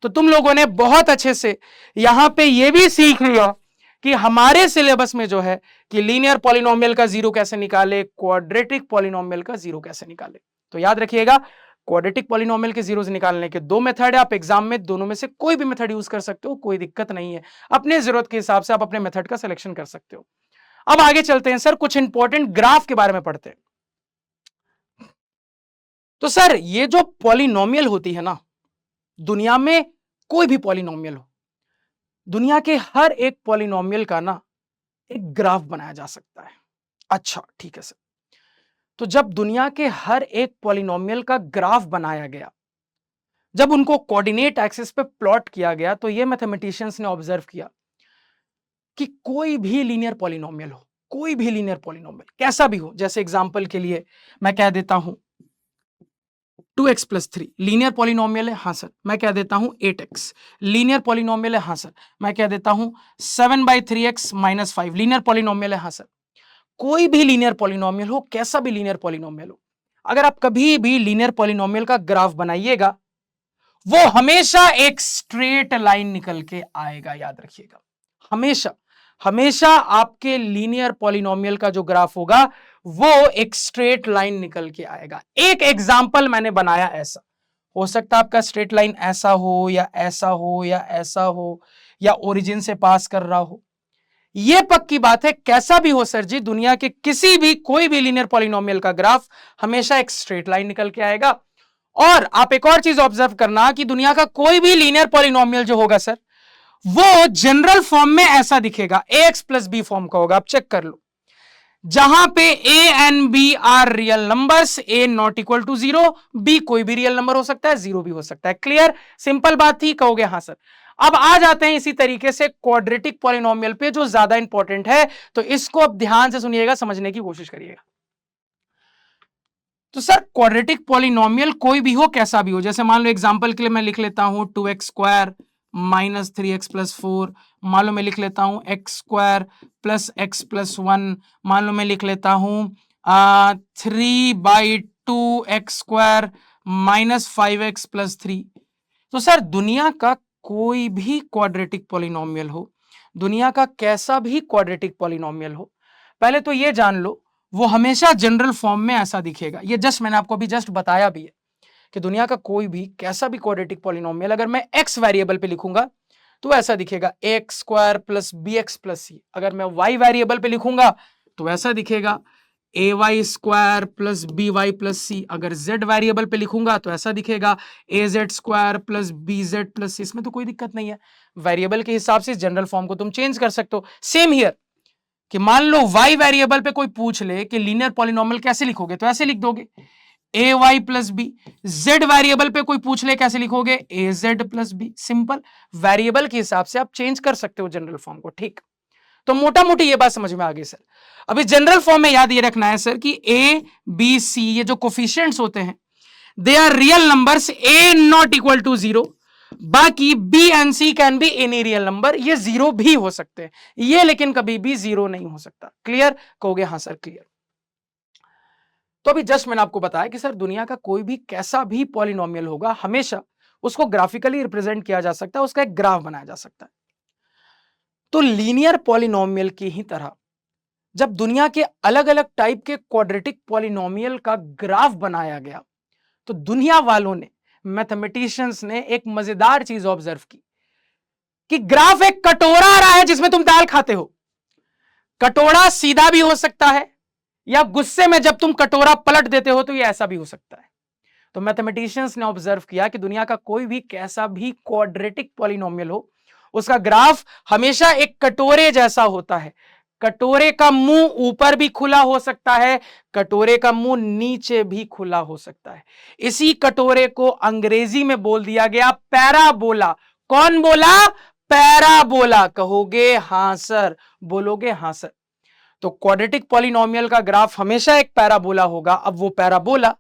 Speaker 1: तो तुम लोगों ने बहुत अच्छे से यहां पे ये भी सीख लिया कि हमारे सिलेबस में जो है कि लीनियर पॉलिनोमियल का जीरो कैसे निकाले, क्वाड्रेटिक पॉलिनोमियल का जीरो कैसे निकाले। तो याद रखिएगा, क्वाड्रेटिक पॉलिनोमियल के जीरोस निकालने के दो मेथड है। आप एग्जाम में दोनों में से कोई भी मेथड यूज कर सकते हो, कोई दिक्कत नहीं है। अपने जरूरत के हिसाब से आप अपने मेथड का सिलेक्शन कर सकते हो। अब आगे चलते हैं सर, कुछ इंपॉर्टेंट ग्राफ के बारे में पढ़ते हैं। तो सर ये जो पॉलिनोमियल होती है ना, दुनिया में कोई भी पॉलिनोमियल हो, दुनिया के हर एक पॉलिनोमियल का ना एक ग्राफ बनाया जा सकता है। अच्छा ठीक है सर। तो जब दुनिया के हर एक पॉलिनोमियल का ग्राफ बनाया गया, जब उनको कोऑर्डिनेट एक्सिस पे प्लॉट किया गया, तो ये मैथमेटिशियंस ने ऑब्जर्व किया कि कोई भी लीनियर पॉलिनोमियल हो, कोई भी लीनियर पॉलिनोमियल कैसा भी हो, जैसे एग्जांपल के लिए मैं कह देता हूं 2x+3 लीनियर पॉलिनोमियल है, हाँ सर, मैं कह देता हूं 8x लीनियर पॉलिनोमियल है, हाँ सर, मैं कह देता हूं 7/3x-5 लीनियर पॉलिनोमियल है, हाँ सर। कोई भी लीनियर पॉलिनोमियल हो, कैसा भी लीनियर पॉलिनोमियल हो, अगर आप कभी भी लीनियर पॉलिनोमियल का ग्राफ बनाइएगा, वो हमेशा एक स्ट्रेट लाइन निकल के आएगा, याद रखिएगा। हमेशा हमेशा आपके लीनियर पॉलिनोमियल का जो ग्राफ होगा वो एक स्ट्रेट लाइन निकल के आएगा। एक एग्जांपल मैंने बनाया ऐसा, हो सकता है आपका स्ट्रेट लाइन ऐसा हो या ऐसा हो या ऐसा हो या ओरिजिन से पास कर रहा हो, यह पक्की बात है। कैसा भी हो सर जी, दुनिया के किसी भी कोई भी लीनियर पॉलिनोमियल का ग्राफ हमेशा एक स्ट्रेट लाइन निकल के आएगा। और आप एक और चीज ऑब्जर्व करना कि दुनिया का कोई भी लीनियर पॉलिनोमियल जो होगा सर, वो जनरल फॉर्म में ऐसा दिखेगा, ax प्लस बी फॉर्म का होगा। आप चेक कर लो, जहां पे a and b are real numbers, a not equal to 0, b कोई भी रियल नंबर हो सकता है, 0 भी हो सकता है। क्लियर, सिंपल बात थी, कहोगे हाँ सर। अब आ जाते हैं इसी तरीके से क्वाड्रेटिक पॉलिनोमियल पे, जो ज्यादा इंपॉर्टेंट है, तो इसको अब ध्यान से सुनिएगा, समझने की कोशिश करिएगा। तो सर क्वाड्रेटिक पॉलिनोमियल कोई भी हो, कैसा भी हो, जैसे मान लो एग्जांपल के लिए मैं लिख लेता हूं 2x² माइनस 3x+4, मान लो मैं लिख लेता हूं x² प्लस x+1, मान लो मैं लिख लेता हूं 3/2x² माइनस 5x+3। तो सर दुनिया का कोई भी क्वाड्रेटिक पॉलिनोमियल हो, दुनिया का कैसा भी क्वाड्रेटिक पॉलिनोमियल हो, पहले तो ये जान लो वो हमेशा जनरल फॉर्म में ऐसा दिखेगा। ये जस्ट मैंने आपको अभी जस्ट बताया भी है कि दुनिया का कोई भी कैसा भी क्वाड्रेटिक पॉलिनोमियल अगर मैं x वेरिएबल पे लिखूंगा तो ऐसा दिखेगा ax² plus bx plus c। अगर मैं y वेरिएबल पे लिखूंगा तो ऐसा दिखेगा ay² plus by plus c। अगर z वेरिएबल पे लिखूंगा तो ऐसा दिखेगा az² plus bz plus c। इसमें तो कोई दिक्कत नहीं है, वेरिएबल के हिसाब से जनरल फॉर्म को तुम चेंज कर सकते हो। सेम हियर कि मान लो y वेरिएबल पे कोई पूछ ले कि लीनियर पॉलिनोमियल कैसे लिखोगे, तो ऐसे लिख दोगे ay plus b. z variable पे कोई पूछ ले कैसे लिखोगे, az plus b. Simple, variable के हिसाब से आप चेंज कर सकते हो जनरल फॉर्म को। ठीक, तो मोटा मोटी ये बात समझ में आ गई सर। अभी जनरल फॉर्म में याद ये रखना है सर कि a b c ये जो कोफिशिएंट्स होते हैं, they are real numbers, a not equal to 0, बाकी b and c can be any real number, ये 0 भी हो सकते हैं, ये लेकिन कभी भी 0 नहीं हो सकता। क्लियर, कहोगे हाँ सर क्लियर। तो अभी जस्ट मैंने आपको बताया कि सर दुनिया का कोई भी कैसा भी पॉलिनोमियल होगा, हमेशा उसको ग्राफिकली रिप्रेजेंट किया जा सकता है, उसका एक ग्राफ बनाया जा सकता है। तो लीनियर पॉलिनोमियल की ही तरह जब दुनिया के अलग अलग टाइप के क्वाड्रेटिक पॉलिनोमियल का ग्राफ बनाया गया, तो दुनिया वालों ने, मैथमेटिशियंस ने एक मजेदार चीज ऑब्जर्व की कि ग्राफ एक कटोरा आ रहा है जिसमें तुम दाल खाते हो। कटोरा सीधा भी हो सकता है, या गुस्से में जब तुम कटोरा पलट देते हो तो ये ऐसा भी हो सकता है। तो मैथमेटिशियंस ने ऑब्जर्व किया कि दुनिया का कोई भी कैसा भी क्वाड्रेटिक पॉलिनोमियल हो, उसका ग्राफ हमेशा एक कटोरे जैसा होता है। कटोरे का मुंह ऊपर भी खुला हो सकता है, कटोरे का मुंह नीचे भी खुला हो सकता है। इसी कटोरे को अंग्रेजी में बोल दिया गया पैराबोला। कौन बोला? पैराबोला। कहोगे हाँ सर, बोलोगे हाँ सर। तो क्वाड्रेटिक पॉलिनोमियल का ग्राफ हमेशा एक पैराबोला होगा। अब वो पैराबोला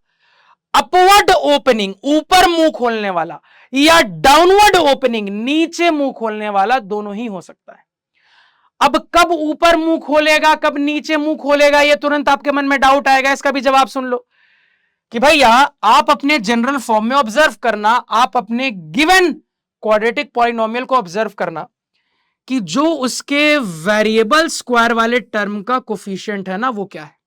Speaker 1: अपवर्ड ओपनिंग, ऊपर मुंह खोलने वाला, या डाउनवर्ड ओपनिंग, नीचे मुंह खोलने वाला, दोनों ही हो सकता है। अब कब ऊपर मुंह खोलेगा, कब नीचे मुंह खोलेगा, यह तुरंत आपके मन में डाउट आएगा। इसका भी जवाब सुन लो कि भैया आप अपने जनरल फॉर्म में ऑब्जर्व करना, आप अपने गिवन क्वाड्रेटिक पॉलिनोमियल को ऑब्जर्व करना कि जो उसके वेरिएबल स्क्वायर वाले टर्म का कोफिशिएंट है ना, वो क्या है।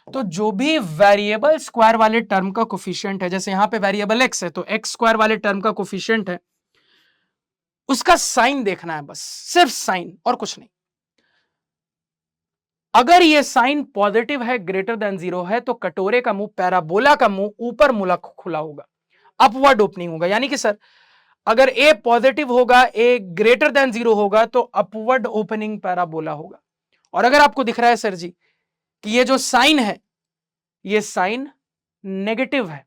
Speaker 1: तो जो भी वेरिएबल स्क्वायर वाले टर्म का कोफिशिएंट है, जैसे यहां पे वेरिएबल x है, तो x स्क्वायर वाले टर्म का कोफिशिएंट है, उसका साइन देखना है, बस सिर्फ साइन और कुछ नहीं। अगर ये साइन पॉजिटिव है, ग्रेटर देन 0 है, तो कटोरे का मुंह, पैराबोला का मुंह ऊपर मुला खुला होगा, अपवर्ड ओपनिंग होगा। यानी कि सर अगर a पॉजिटिव होगा, a ग्रेटर देन 0 होगा, तो अपवर्ड ओपनिंग पैराबोला होगा। और अगर आपको दिख रहा है सर जी कि ये जो साइन है, ये साइन नेगेटिव है,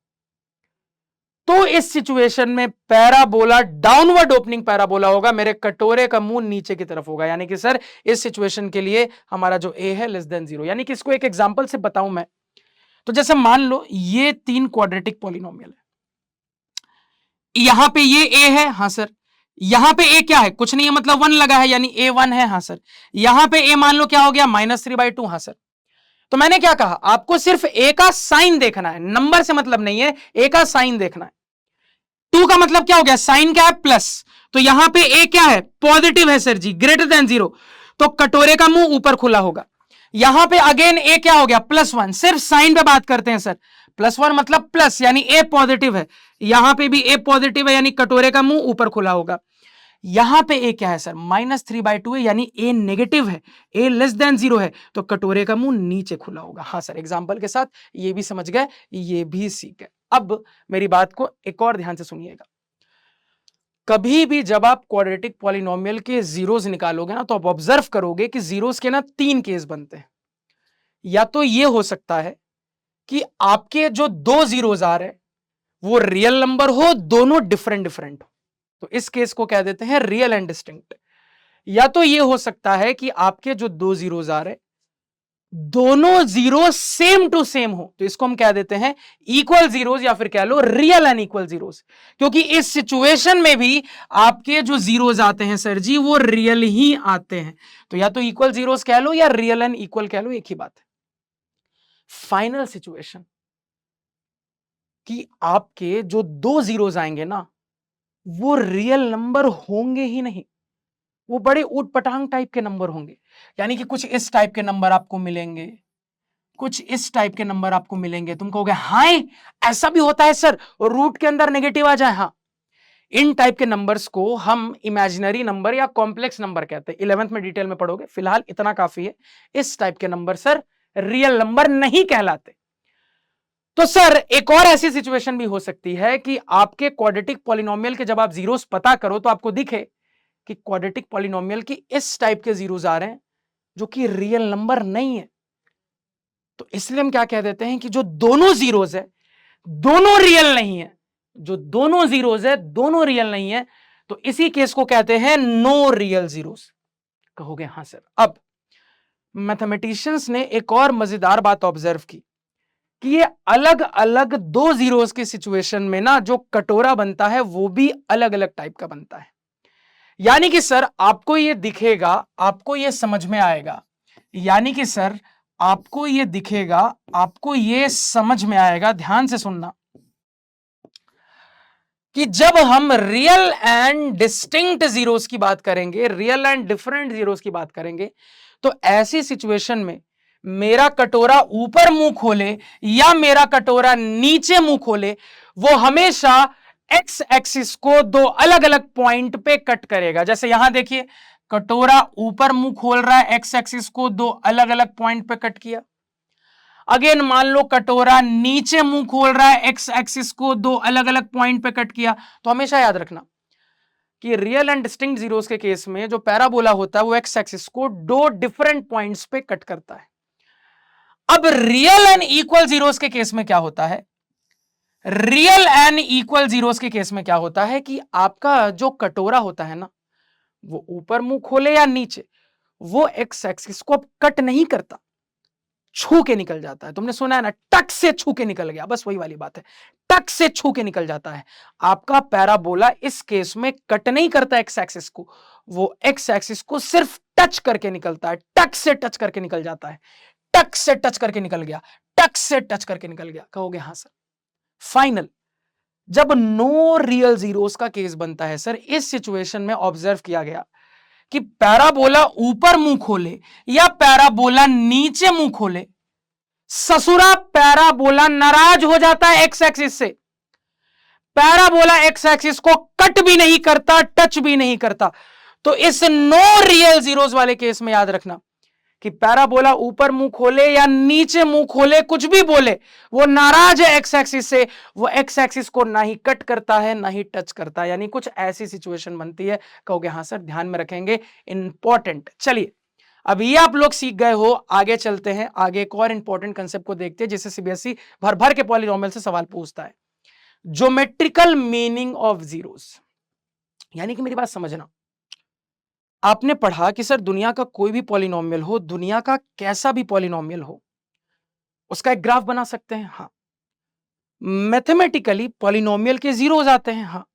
Speaker 1: तो इस सिचुएशन में पैराबोला डाउनवर्ड ओपनिंग पैराबोला होगा, मेरे कटोरे का मुंह नीचे की तरफ होगा। यानी कि सर इस सिचुएशन के लिए हमारा जो ए है लेस देन 0। यानी कि इसको एक एग्जांपल से बताऊं मैं, तो जैसे मान लो ये 3 क्वाड्रेटिक पॉलिनोमियल है, यहां पे ये ए है, हाँ सर, यहां पे ए क्या है, कुछ नहीं है, मतलब 1 लगा है, यानी A1 है, हाँ सर। यहां पे ए मान लो क्या हो गया, -3/2, हाँ सर। तो मैंने क्या कहा, आपको सिर्फ ए का साइन देखना है, नंबर से मतलब नहीं है, ए का साइन देखना है। 2 का मतलब क्या हो गया, साइन क्या है, प्लस, तो यहां पे ए क्या है, पॉजिटिव है सर जी, ग्रेटर देन 0, तो कटोरे का मुंह ऊपर खुला होगा। यहां पे अगेन ए क्या हो गया, +1, सिर्फ साइन पे बात करते हैं सर, +1 मतलब प्लस, यानी ए पॉजिटिव है, यहां पे भी ए पॉजिटिव है, यानी कटोरे का मुंह ऊपर खुला होगा। यहां पे ए क्या है सर, -3/2 है, यानी ए नेगेटिव है, ए लेस देन 0 है, तो कटोरे का मुंह नीचे खुला होगा। हाँ सर, एग्जाम्पल के साथ ये भी समझ गए, ये भी सीख गए। अब मेरी बात को एक और ध्यान से सुनिएगा, कभी भी जब आप क्वाड्रेटिक पॉलिनोमियल के जीरोस निकालोगे ना, तो आप ऑब्जर्व करोगे कि जीरोस के ना 3 केस बनते हैं। या तो ये हो सकता है कि आपके जो 2 जीरोस आ रहे हैं वो रियल नंबर हो, दोनों डिफरेंट डिफरेंट हो, तो इस केस को कह देते हैं रियल एंड डिस्टिंक्ट। या तो ये हो सकता है कि आपके जो 2 जीरोस आ रहे दोनों जीरो सेम टू सेम हो, तो इसको हम कह देते हैं इक्वल जीरोस, या फिर कह लो रियल एंड इक्वल जीरोस। क्योंकि इस सिचुएशन में भी आपके जो जीरोस आते हैं सर जी वो रियल ही आते हैं, तो या तो इक्वल जीरोस कह लो या रियल एंड इक्वल कह लो, एक ही बात है। फाइनल सिचुएशन कि आपके जो 2 जीरोस आएंगे ना वो रियल नंबर होंगे ही नहीं, वो बड़े ऊटपटांग टाइप के नंबर होंगे। यानी कि कुछ इस टाइप के नंबर आपको मिलेंगे, कुछ इस टाइप के नंबर आपको मिलेंगे, तुम कहोगे हाय ऐसा भी होता है सर, रूट के अंदर नेगेटिव आ जाए। हाँ, इन टाइप के नंबर्स को हम इमेजिनरी नंबर या कॉम्प्लेक्स नंबर कहते हैं, 11th में डिटेल में पढ़ोगे, फिलहाल इतना काफी है। इस टाइप के नंबर सर रियल नंबर नहीं कहलाते। तो सर एक और ऐसी सिचुएशन भी हो सकती है कि आपके क्वाड्रेटिक पॉलिनोमियल के जब आप जीरोस पता करो तो आपको दिखे कि क्वाड्रेटिक पॉलिनोमियल की इस टाइप के जीरोस आ रहे हैं जो कि रियल नंबर नहीं है। तो इसलिए हम क्या कह देते हैं कि जो दोनों जीरोस है दोनों रियल नहीं है, जो दोनों जीरोस है दोनों रियल नहीं है, तो इसी केस को कहते हैं नो रियल जीरोस। कहोगे हाँ सर। अब मैथमेटिशियंस ने एक और मजेदार बात ऑब्जर्व की कि ये अलग अलग 2 जीरोस की सिचुएशन में ना जो कटोरा बनता है वो भी अलग अलग टाइप का बनता है। यानी कि सर आपको ये दिखेगा, आपको ये समझ में आएगा, यानी कि सर आपको ये दिखेगा, आपको ये समझ में आएगा, ध्यान से सुनना, कि जब हम रियल एंड डिस्टिंक्ट जीरोस की बात करेंगे, रियल एंड डिफरेंट जीरोस की बात करेंगे, तो ऐसी सिचुएशन में मेरा कटोरा ऊपर मुंह खोले या मेरा कटोरा नीचे मुंह खोले, वो हमेशा एक्स एक्सिस को 2 अलग अलग पॉइंट पे कट करेगा। जैसे यहां देखिए, कटोरा ऊपर मुंह खोल रहा है, एक्स एक्सिस को 2 अलग अलग पॉइंट पे कट किया। अगेन मान लो कटोरा नीचे मुंह खोल रहा है, एक्स एक्सिस को 2 अलग अलग पॉइंट पे कट किया। तो हमेशा याद रखना कि रियल एंड डिस्टिंक्ट जीरोस के केस में जो पैराबोला होता है वो एक्स एक्सिस को 2 डिफरेंट पॉइंट्स पे कट करता है। अब रियल एंड इक्वल जीरोस के केस में क्या होता है, रियल एंड इक्वल जीरोस के केस में क्या होता है कि आपका जो कटोरा होता है ना वो ऊपर मुंह खोले या नीचे, वो एक्स एक्सिस को अब कट नहीं करता, छू के निकल जाता है। तुमने सुना है ना, टक से छू के निकल गया, बस वही वाली बात है, टक से छू के निकल जाता है। आपका पैराबोला इस केस में कट नहीं करता एक्स एक्सिस को, वो एक्स एक्सिस को सिर्फ टच करके निकलता है, टक से टच करके निकल जाता है, टक से टच करके निकल गया, टक से टच करके निकल गया। कहोगे हाँ सर। फाइनल जब नो रियल जीरोस का केस बनता है सर, इस सिचुएशन में ऑब्जर्व किया गया कि पैराबोला ऊपर मुंह खोले या पैराबोला नीचे मुंह खोले, ससुरा पैराबोला नाराज हो जाता है एक्स एक्सिस से। पैराबोला एक्स एक्सिस को कट भी नहीं करता, टच भी नहीं करता। तो इस नो रियल जीरोस वाले केस में याद रखना कि पैराबोला ऊपर मुंह खोले या नीचे मुंह खोले, कुछ भी बोले, वो नाराज है एक्स एक्सिस से, वो एक्स एक्सिस को ना ही कट करता है ना ही टच करता है। यानी कुछ ऐसी सिचुएशन बनती है। कहोगे हाँ सर, ध्यान में रखेंगे, इंपॉर्टेंट। चलिए अब ये आप लोग सीख गए हो, आगे चलते हैं, आगे एक और इंपॉर्टेंट कंसेप्ट को देखते हैं जिससे सीबीएसई भर भर के पॉलिनोमियल से सवाल पूछता है। ज्योमेट्रिकल मीनिंग ऑफ जीरोस, यानी कि मेरी बात समझना, आपने पढ़ा कि सर दुनिया का कोई भी पॉलिनोमियल हो, दुनिया का कैसा भी पॉलिनोमियल हो, उसका एक ग्राफ बना सकते हैं। हाँ, मैथमेटिकली पॉलिनोमियल के जीरोस आते हैं। हाँ,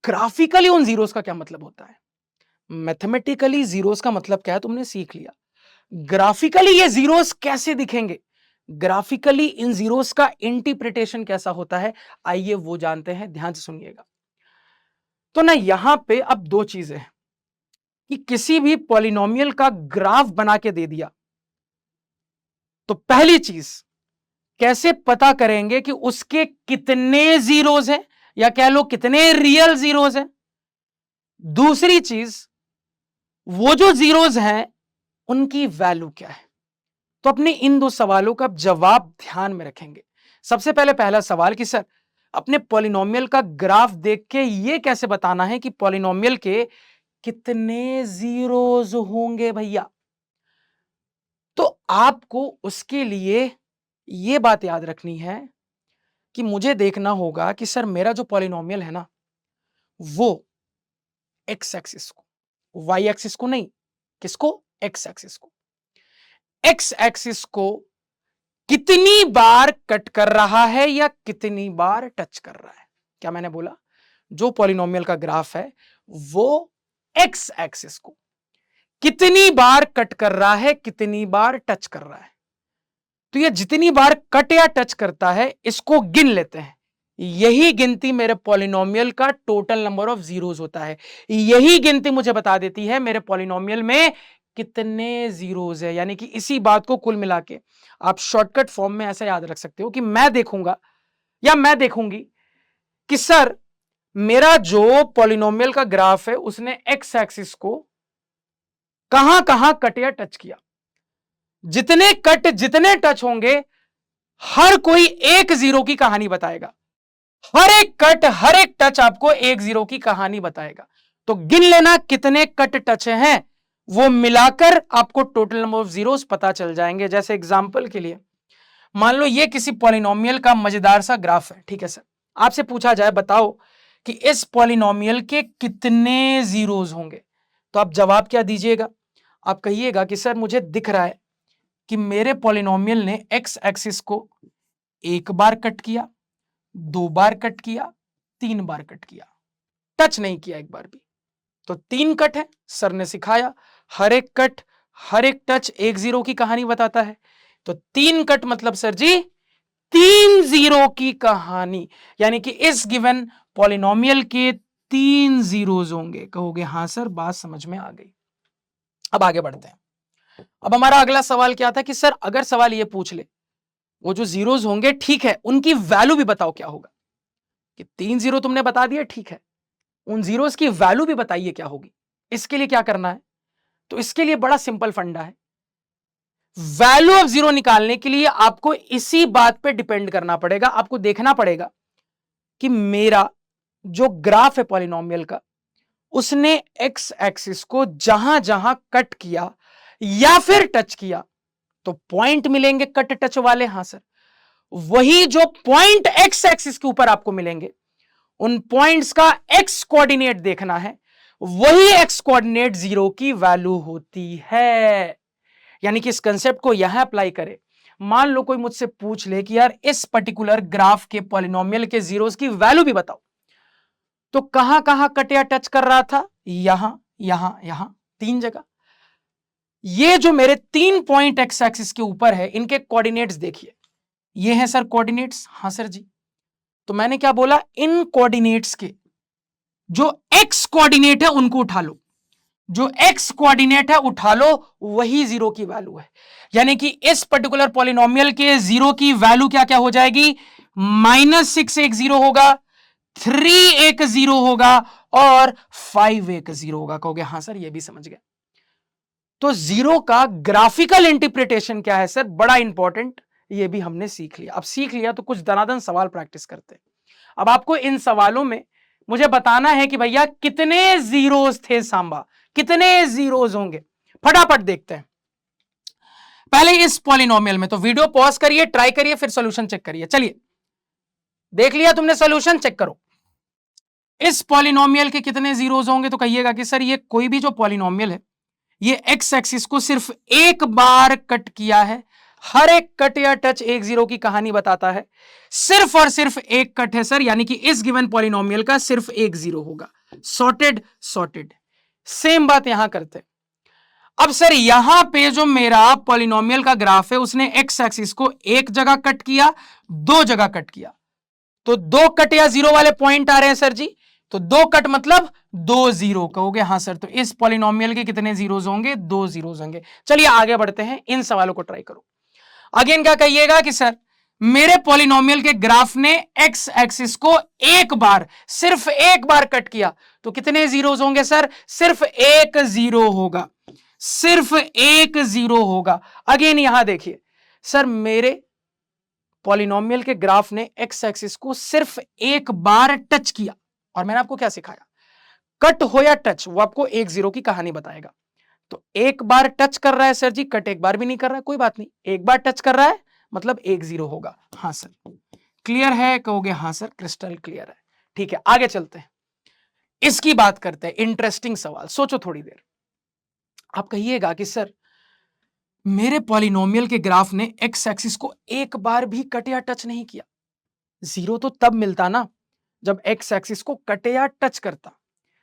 Speaker 1: ग्राफिकली उन जीरोस का क्या मतलब होता है? मैथमेटिकली जीरोस का मतलब क्या है तुमने सीख लिया। ग्राफिकली ये जीरोस कैसे दिखेंगे, ग्राफिकली इन जीरोस का इंटरप्रिटेशन कैसा होता है, आइए वो जानते हैं, ध्यान से सुनिएगा। तो ना यहां पे अब दो चीजें हैं कि किसी भी पॉलिनोमियल का ग्राफ बना के दे दिया, तो पहली चीज कैसे पता करेंगे कि उसके कितने जीरोस हैं, या कह लो कितने रियल जीरोस हैं। दूसरी चीज, वो जो जीरोस हैं उनकी वैल्यू क्या है। तो अपने इन दो सवालों का जवाब ध्यान में रखेंगे। सबसे पहले पहला सवाल कि सर अपने पॉलिनोमियल का ग्राफ देख के ये कैसे बताना है कि पॉलिनोमियल के कितने जीरोस होंगे भैया। तो आपको उसके लिए यह बात याद रखनी है कि मुझे देखना होगा कि सर मेरा जो पॉलिनोमियल है ना, वो एक्स एक्सिस को, वाई एक्सिस को नहीं, किसको, एक्स एक्सिस को, एक्स एक्सिस को कितनी बार कट कर रहा है या कितनी बार टच कर रहा है। क्या मैंने बोला, जो पॉलिनोमियल का ग्राफ है वो एक्स एक्सिस को कितनी बार कट कर रहा है, कितनी बार टच कर रहा है। तो ये जितनी बार कट या टच करता है इसको गिन लेते हैं। यही गिनती मेरे पॉलिनोमियल का टोटल नंबर ऑफ जीरोस होता है। यही गिनती मुझे बता देती है मेरे पॉलिनोमियल में कितने जीरोस है। यानी कि इसी बात को कुल मिला के आप शॉर्टकट फॉर्म में ऐसा याद रख सकते हो कि मैं देखूंगा या मैं देखूंगी कि सर मेरा जो पॉलिनोमियल का ग्राफ है उसने एक्स एक्सिस को कहां कहां कट या टच किया। जितने कट जितने टच होंगे हर कोई एक जीरो की कहानी बताएगा। हर एक कट हर एक टच आपको एक जीरो की कहानी बताएगा। तो गिन लेना कितने कट टच हैं, वो मिलाकर आपको टोटल नंबर ऑफ जीरोस पता चल जाएंगे। जैसे एग्जांपल के लिए मान लो ये किसी पॉलिनोमियल का मजेदार सा ग्राफ है, ठीक है सर, आपसे पूछा जाए बताओ कि इस पॉलिनोमियल के कितने जीरोस होंगे, तो आप जवाब क्या दीजिएगा। आप कहिएगा कि सर मुझे दिख रहा है कि मेरे पॉलिनोमियल ने एक्स एक्सिस को एक बार कट किया, दो बार कट किया, तीन बार कट किया, टच नहीं किया एक बार भी। तो तीन कट है, सर ने सिखाया, हर एक कट हर एक टच एक जीरो की कहानी बताता है। तो तीन कट मतलब सर जी तीन जीरो की कहानी। यानी कि इस गिवन पॉलिनोमियल के तीन जीरोस होंगे। कहोगे हां सर बात समझ में आ गई। अब आगे बढ़ते हैं। अब हमारा अगला सवाल क्या था कि सर अगर सवाल ये पूछ ले वो जो जीरोस होंगे ठीक है उनकी वैल्यू भी बताओ क्या होगा। कि तीन जीरो तुमने बता दिया ठीक है, उन जीरोस की वैल्यू भी बताइए क्या होगी। इसके लिए क्या करना है, तो इसके लिए बड़ा सिंपल फंडा है। वैल्यू ऑफ जीरो निकालने के लिए आपको इसी बात पे डिपेंड करना पड़ेगा। आपको देखना पड़ेगा कि मेरा जो ग्राफ है पॉलिनोमियल का उसने एक्स एक्सिस को जहां जहां कट किया या फिर टच किया तो पॉइंट मिलेंगे कट टच वाले। हां सर, वही जो पॉइंट एक्स एक्सिस के ऊपर आपको मिलेंगे उन पॉइंट्स का एक्स कोऑर्डिनेट देखना है, वही एक्स कोऑर्डिनेट जीरो की वैल्यू होती है। यानी कि इस कंसेप्ट को यहां अप्लाई करें। मान लो कोई मुझसे पूछ ले कि यार इस पर्टिकुलर ग्राफ के पॉलिनोमियल के जीरोस की वैल्यू भी बताओ, तो कहां कहां कट या टच कर रहा था, यहां यहां यहां तीन जगह। ये जो मेरे तीन पॉइंट एक्स एक्सिस के ऊपर है इनके कोऑर्डिनेट्स देखिए, ये हैं सर कोऑर्डिनेट्स। हां सर जी, तो मैंने क्या बोला, इन कोऑर्डिनेट्स के जो एक्स कोऑर्डिनेट है उनको उठा लो, जो एक्स कोऑर्डिनेट है उठा लो, वही जीरो की वैल्यू है। यानी कि इस पर्टिकुलर पॉलिनोमियल के जीरो की वैल्यू क्या क्या हो जाएगी, -6 एक जीरो होगा, 3 एक जीरो होगा और 5 एक जीरो होगा। कहोगे हां सर ये भी समझ गए। तो जीरो का ग्राफिकल इंटरप्रिटेशन क्या है सर, बड़ा इंपॉर्टेंट, ये भी हमने सीख लिया। अब सीख लिया तो कुछ दनादन सवाल प्रैक्टिस करते हैं। अब आपको इन सवालों में मुझे बताना है कि भैया कितने जीरोस थे सांबा, कितने जीरोस होंगे। फटाफट देखते हैं। पहले इस पॉलिनोमियल में तो वीडियो पॉज करिए, ट्राई करिए, फिर सॉल्यूशन चेक करिए। चलिए देख लिया तुमने सॉल्यूशन, चेक करो इस पॉलिनोमियल के कितने जीरोस होंगे। तो कहिएगा कि सर ये कोई भी जो पॉलिनोमियल है ये एक्स एक्सिस को सिर्फ एक बार कट किया है। हर एक कट या टच एक जीरो की कहानी बताता है। सिर्फ और सिर्फ एक कट है सर, यानी कि इस गिवन पॉलिनोमियल का सिर्फ एक जीरो होगा। Sorted sorted. सेम बात यहां करते हैं। अब सर यहां पे जो मेरा पॉलिनोमियल का ग्राफ है उसने एक्स एक्सिस को एक जगह कट किया, दो जगह कट किया। तो दो कट या जीरो वाले पॉइंट आ रहे हैं सर जी। तो दो कट मतलब दो जीरो कहोगे। हाँ सर, तो इस पॉलिनोमियल के कितने जीरोस होंगे? दो जीरोस होंगे। चलिए आगे बढ़ते हैं, इन सवालों को ट्राई करो। अगेन क्या कहिएगा कि सर मेरे पॉलिनोमियल के ग्राफ ने एक्स एक्सिस को एक बार, सिर्फ एक बार कट किया। तो कितने जीरोस होंगे सर? सिर्फ एक जीरो होगा, सिर्फ एक जीरो होगा। अगेन यहां देखिए सर मेरे पॉलिनोमियल के ग्राफ ने एक्स एक्सिस को सिर्फ एक बार टच किया। और मैंने आपको क्या सिखाया? कट हो या टच, वो आपको एक जीरो की कहानी बताएगा। तो एक बार टच कर रहा है सर जी, कट एक बार भी नहीं कर रहा है, कोई बात नहीं, एक बार टच कर रहा है मतलब एक जीरो होगा। हाँ सर, क्लियर है कहोगे? हाँ सर, क्रिस्टल क्लियर है। ठीक है, आगे चलते हैं, इसकी बात करते हैं। इंटरेस्टिंग सवाल, सोचो थोड़ी देर। आप कहिएगा कि सर मेरे पॉलिनोमियल के ग्राफ ने एक्स एक्सिस को एक बार भी कट या टच नहीं किया। जीरो तो तब मिलता ना जब एक्स एक्सिस को कट या टच करता।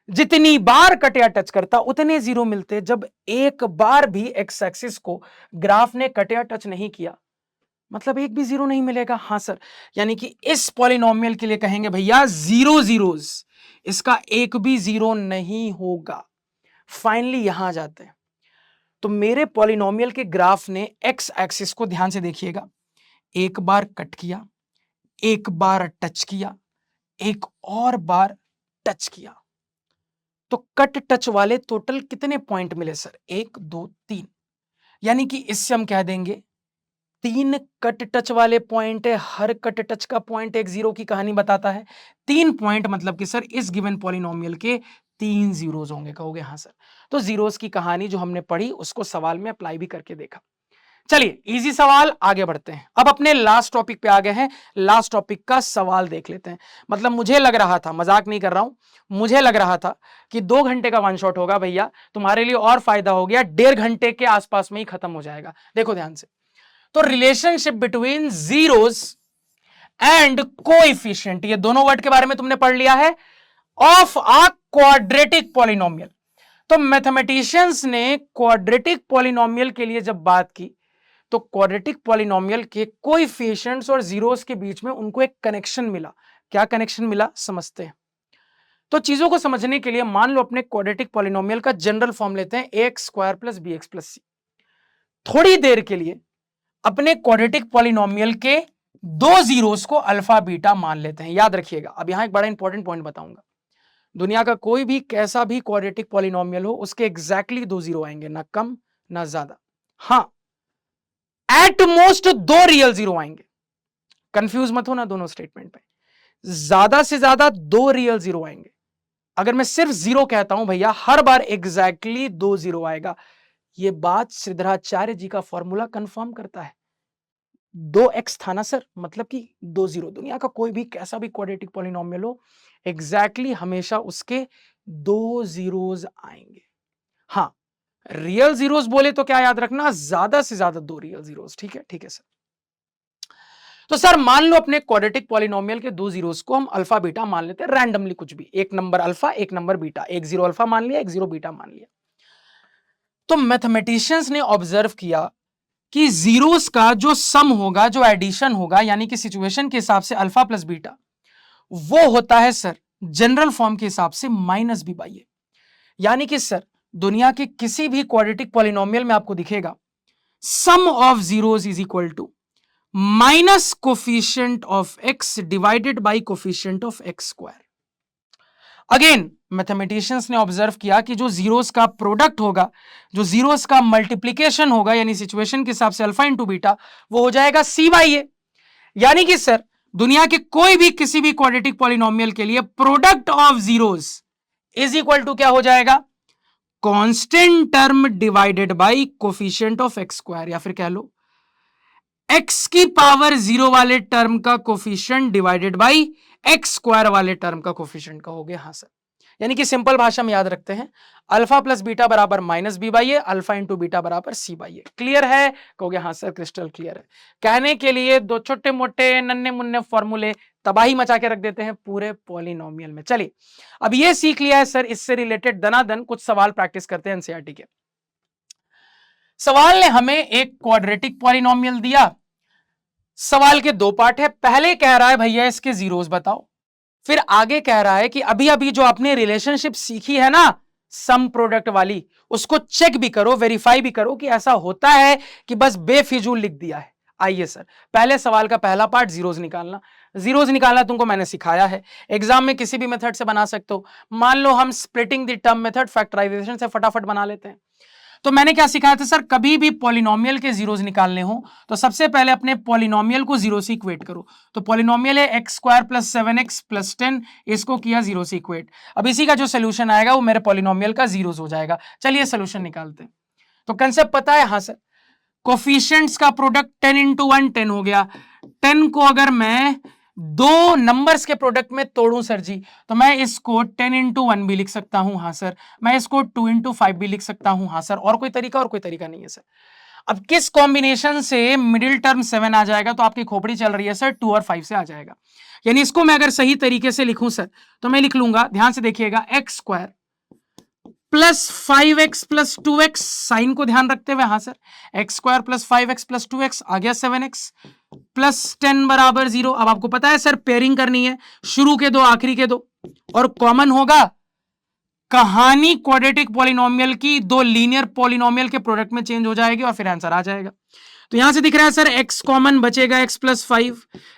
Speaker 1: जितनी बार कट या टच करता उतने जीरो मिलते। जब एक बार भी एक्स एक्सिस को ग्राफ ने कट या टच नहीं किया मतलब एक भी जीरो नहीं मिलेगा। हाँ सर, यानी कि इस पॉलिनोमियल के लिए कहेंगे भैया जीरो जीरोस, इसका एक भी जीरो नहीं होगा। फाइनली यहां जाते हैं। तो मेरे पॉलिनोमियल के ग्राफ ने एक्स एक्सिस को, ध्यान से देखिएगा, एक बार कट किया, एक बार टच किया, एक और बार टच किया। तो कट टच वाले टोटल कितने पॉइंट मिले सर? एक, दो, तीन। यानी कि इससे हम कह देंगे तीन कट टच वाले पॉइंट है। हर कट टच का पॉइंट एक जीरो की कहानी बताता है। तीन पॉइंट मतलब कि सर इस गिवन पॉलिनोमियल के तीन जीरोस होंगे। कहोगे हाँ सर। तो जीरोस की कहानी जो हमने पढ़ी उसको सवाल में अप्लाई भी करके देखा। चलिए इजी सवाल, आगे बढ़ते हैं। अब अपने लास्ट टॉपिक पे आ गए हैं। लास्ट टॉपिक का सवाल देख लेते हैं। मतलब मुझे लग रहा था, मजाक नहीं कर रहा हूं, मुझे लग रहा था कि 2 घंटे का वन शॉट होगा भैया, तुम्हारे लिए और फायदा हो गया, 1.5 घंटे के आसपास में ही खत्म हो जाएगा। देखो ध्यान से। तो relationship between zeros and coefficient, ये दोनों वर्ड के बारे में तुमने पढ़ लिया है, ऑफ अ क्वाड्रेटिक पॉलिनोमियल। तो मैथमेटिशियंस ने क्वाड्रेटिक पॉलिनोमियल के लिए जब बात की तो क्वाड्रेटिक पॉलिनोमियल के कोएफिशिएंट्स और जीरोस के बीच में उनको एक कनेक्शन मिला। क्या कनेक्शन मिला समझते हैं। तो चीजों को समझने के लिए मान लो अपने क्वाड्रेटिक पॉलिनोमियल का जनरल फॉर्म लेते हैं, X square plus B X plus C. थोड़ी देर के लिए अपने क्वाड्रेटिक पॉलिनोमियल के दो जीरोस को अल्फा बीटा मान लेते हैं। याद रखिएगा, अब यहां एक बड़ा इंपॉर्टेंट पॉइंट बताऊंगा। दुनिया का कोई भी कैसा भी क्वाड्रेटिक पॉलिनोमियल हो उसके एग्जैक्टली दो जीरो आएंगे, ना कम ना ज्यादा। हां, एट मोस्ट दो रियल जीरो आएंगे। कंफ्यूज मत हो ना दोनों स्टेटमेंट पे। ज्यादा से ज्यादा दो रियल जीरो आएंगे। अगर मैं सिर्फ जीरो कहता हूं भैया, हर बार एग्जैक्टली दो जीरो आएगा। यह बात श्रीधराचार्य जी का फॉर्मूला कंफर्म करता है। 2x था ना सर, मतलब कि दो जीरो। दुनिया का कोई भी कैसा भी क्वाड्रेटिक पॉलिनोमियल हो, एग्जैक्टली हमेशा उसके दो जीरोस आएंगे। हाँ, रियल जीरोस बोले तो क्या याद रखना, ज्यादा से ज्यादा दो रियल जीरोस। ठीक है, ठीक है सर। तो सर मान लो अपने क्वाड्रेटिक पॉलिनोमियल के दो जीरोस को हम अल्फा बीटा मान लेते हैं, रैंडमली कुछ भी, एक नंबर अल्फा एक नंबर बीटा, एक जीरो अल्फा मान लिया, एक जीरो बीटा मान लिया। तो मैथमेटिशियंस ने ऑब्जर्व किया कि जीरोस का जो सम होगा, जो एडिशन होगा, यानी कि सिचुएशन के हिसाब से अल्फा प्लस बीटा, वो होता है सर जनरल फॉर्म के हिसाब से माइनस बी बाई ए। यानी कि सर दुनिया के किसी भी क्वाड्रेटिक पॉलिनोमियल में आपको दिखेगा sum of zeros is equal to minus coefficient of X divided by coefficient of x square. Again mathematicians ने ऑब्जर्व किया कि जो जीरोस का प्रोडक्ट होगा, जो जीरोस का मल्टीप्लीकेशन होगा, यानी सिचुएशन के हिसाब से अल्फा इंटू बीटा, वो हो जाएगा सी बाई ए। यानी कि सर दुनिया के कोई भी किसी भी क्वाड्रेटिक पॉलिनोमियल के लिए product of zeros is equal to क्या हो जाएगा, constant term divided by coefficient of x square, या फिर कह लो x की पावर 0 वाले टर्म का coefficient divided by x square वाले टर्म का कोफिशिएंट का हो गया। हाँ सर, यानी कि सिंपल भाषा में याद रखते हैं, अल्फा प्लस बीटा बराबर minus B by a, alpha into beta बराबर सी बाई ए। क्लियर है? कहोगे हाँ सर क्रिस्टल क्लियर है। कहने के लिए दो छोटे मोटे नन्हे मुन्ने फॉर्मूले तबाही मचा के रख देते हैं पूरे पॉलिनोमियल में। चलिए अब ये सीख लिया है सर, इससे रिलेटेड दनादन कुछ सवाल प्रैक्टिस करते हैं एनसीईआरटी के। सवाल ने हमें एक क्वाड्रेटिक पॉलिनोमियल दिया। सवाल के दो पार्ट है, पहले कह रहा है भैया इसके जीरोस बताओ, फिर आगे कह रहा है कि अभी अभी जो आपने रिलेशनशिप सीखी है ना सम प्रोडक्ट वाली, उसको चेक भी करो, वेरीफाई भी करो कि ऐसा होता है कि बस बेफिजूल लिख दिया है। आइए सर, पहले सवाल का पहला पार्ट जीरोस निकालना। जीरोस निकालना तुमको मैंने सिखाया है, एग्जाम में किसी भी मेथड से बना सकते हो। मान लो हम splitting the term method factorisation से फटाफट बना लेते हैं। तो मैंने क्या सिखाया था सर, कभी भी पॉलिनोमियल के जीरोस निकालने हो तो सबसे पहले अपने पॉलिनोमियल को जीरो से इक्वेट करो। तो पॉलिनोमियल है x square plus 7x plus 10, इसको किया जीरो से इक्वेट। अब इसी का जो सोल्यूशन आएगा वो मेरे पॉलिनोमियल का जीरोस हो जाएगा। चलिए सोल्यूशन निकालते हैं। तो कंसेप्ट पता है? हाँ सर, कोफिशिएंट्स का प्रोडक्ट 10 इंटू 1 10 हो गया। 10 को अगर मैं दो नंबर्स के प्रोडक्ट में तोड़ूं सर जी, तो मैं इसको 10 इंटू 1 भी लिख सकता हूं। हाँ सर, मैं इसको 2 इंटू 5 भी लिख सकता हूं। हाँ सर, और कोई तरीका नहीं है सर। अब किस कॉम्बिनेशन से मिडिल टर्म 7 आ जाएगा? तो आपकी खोपड़ी चल रही है सर, 2 और 5 से आ जाएगा। यानी इसको मैं अगर सही तरीके से लिखूं सर, तो मैं लिख लूंगा, ध्यान से देखिएगा, x square plus 5x plus 2x, sign को ध्यान रखते हुए। हाँ sir, x square plus 5x plus 2x आ गया 7x प्लस 10 बराबर 0। अब आपको पता है सर पेयरिंग करनी है, शुरू के दो आखिरी के दो, और कॉमन होगा। कहानी क्वाड्रेटिक पॉलिनोमियल की दो लीनियर पॉलिनोमियल के प्रोडक्ट में चेंज हो जाएगी और फिर आंसर आ जाएगा। तो यहां से दिख रहा है सर x कॉमन बचेगा x प्लस 5,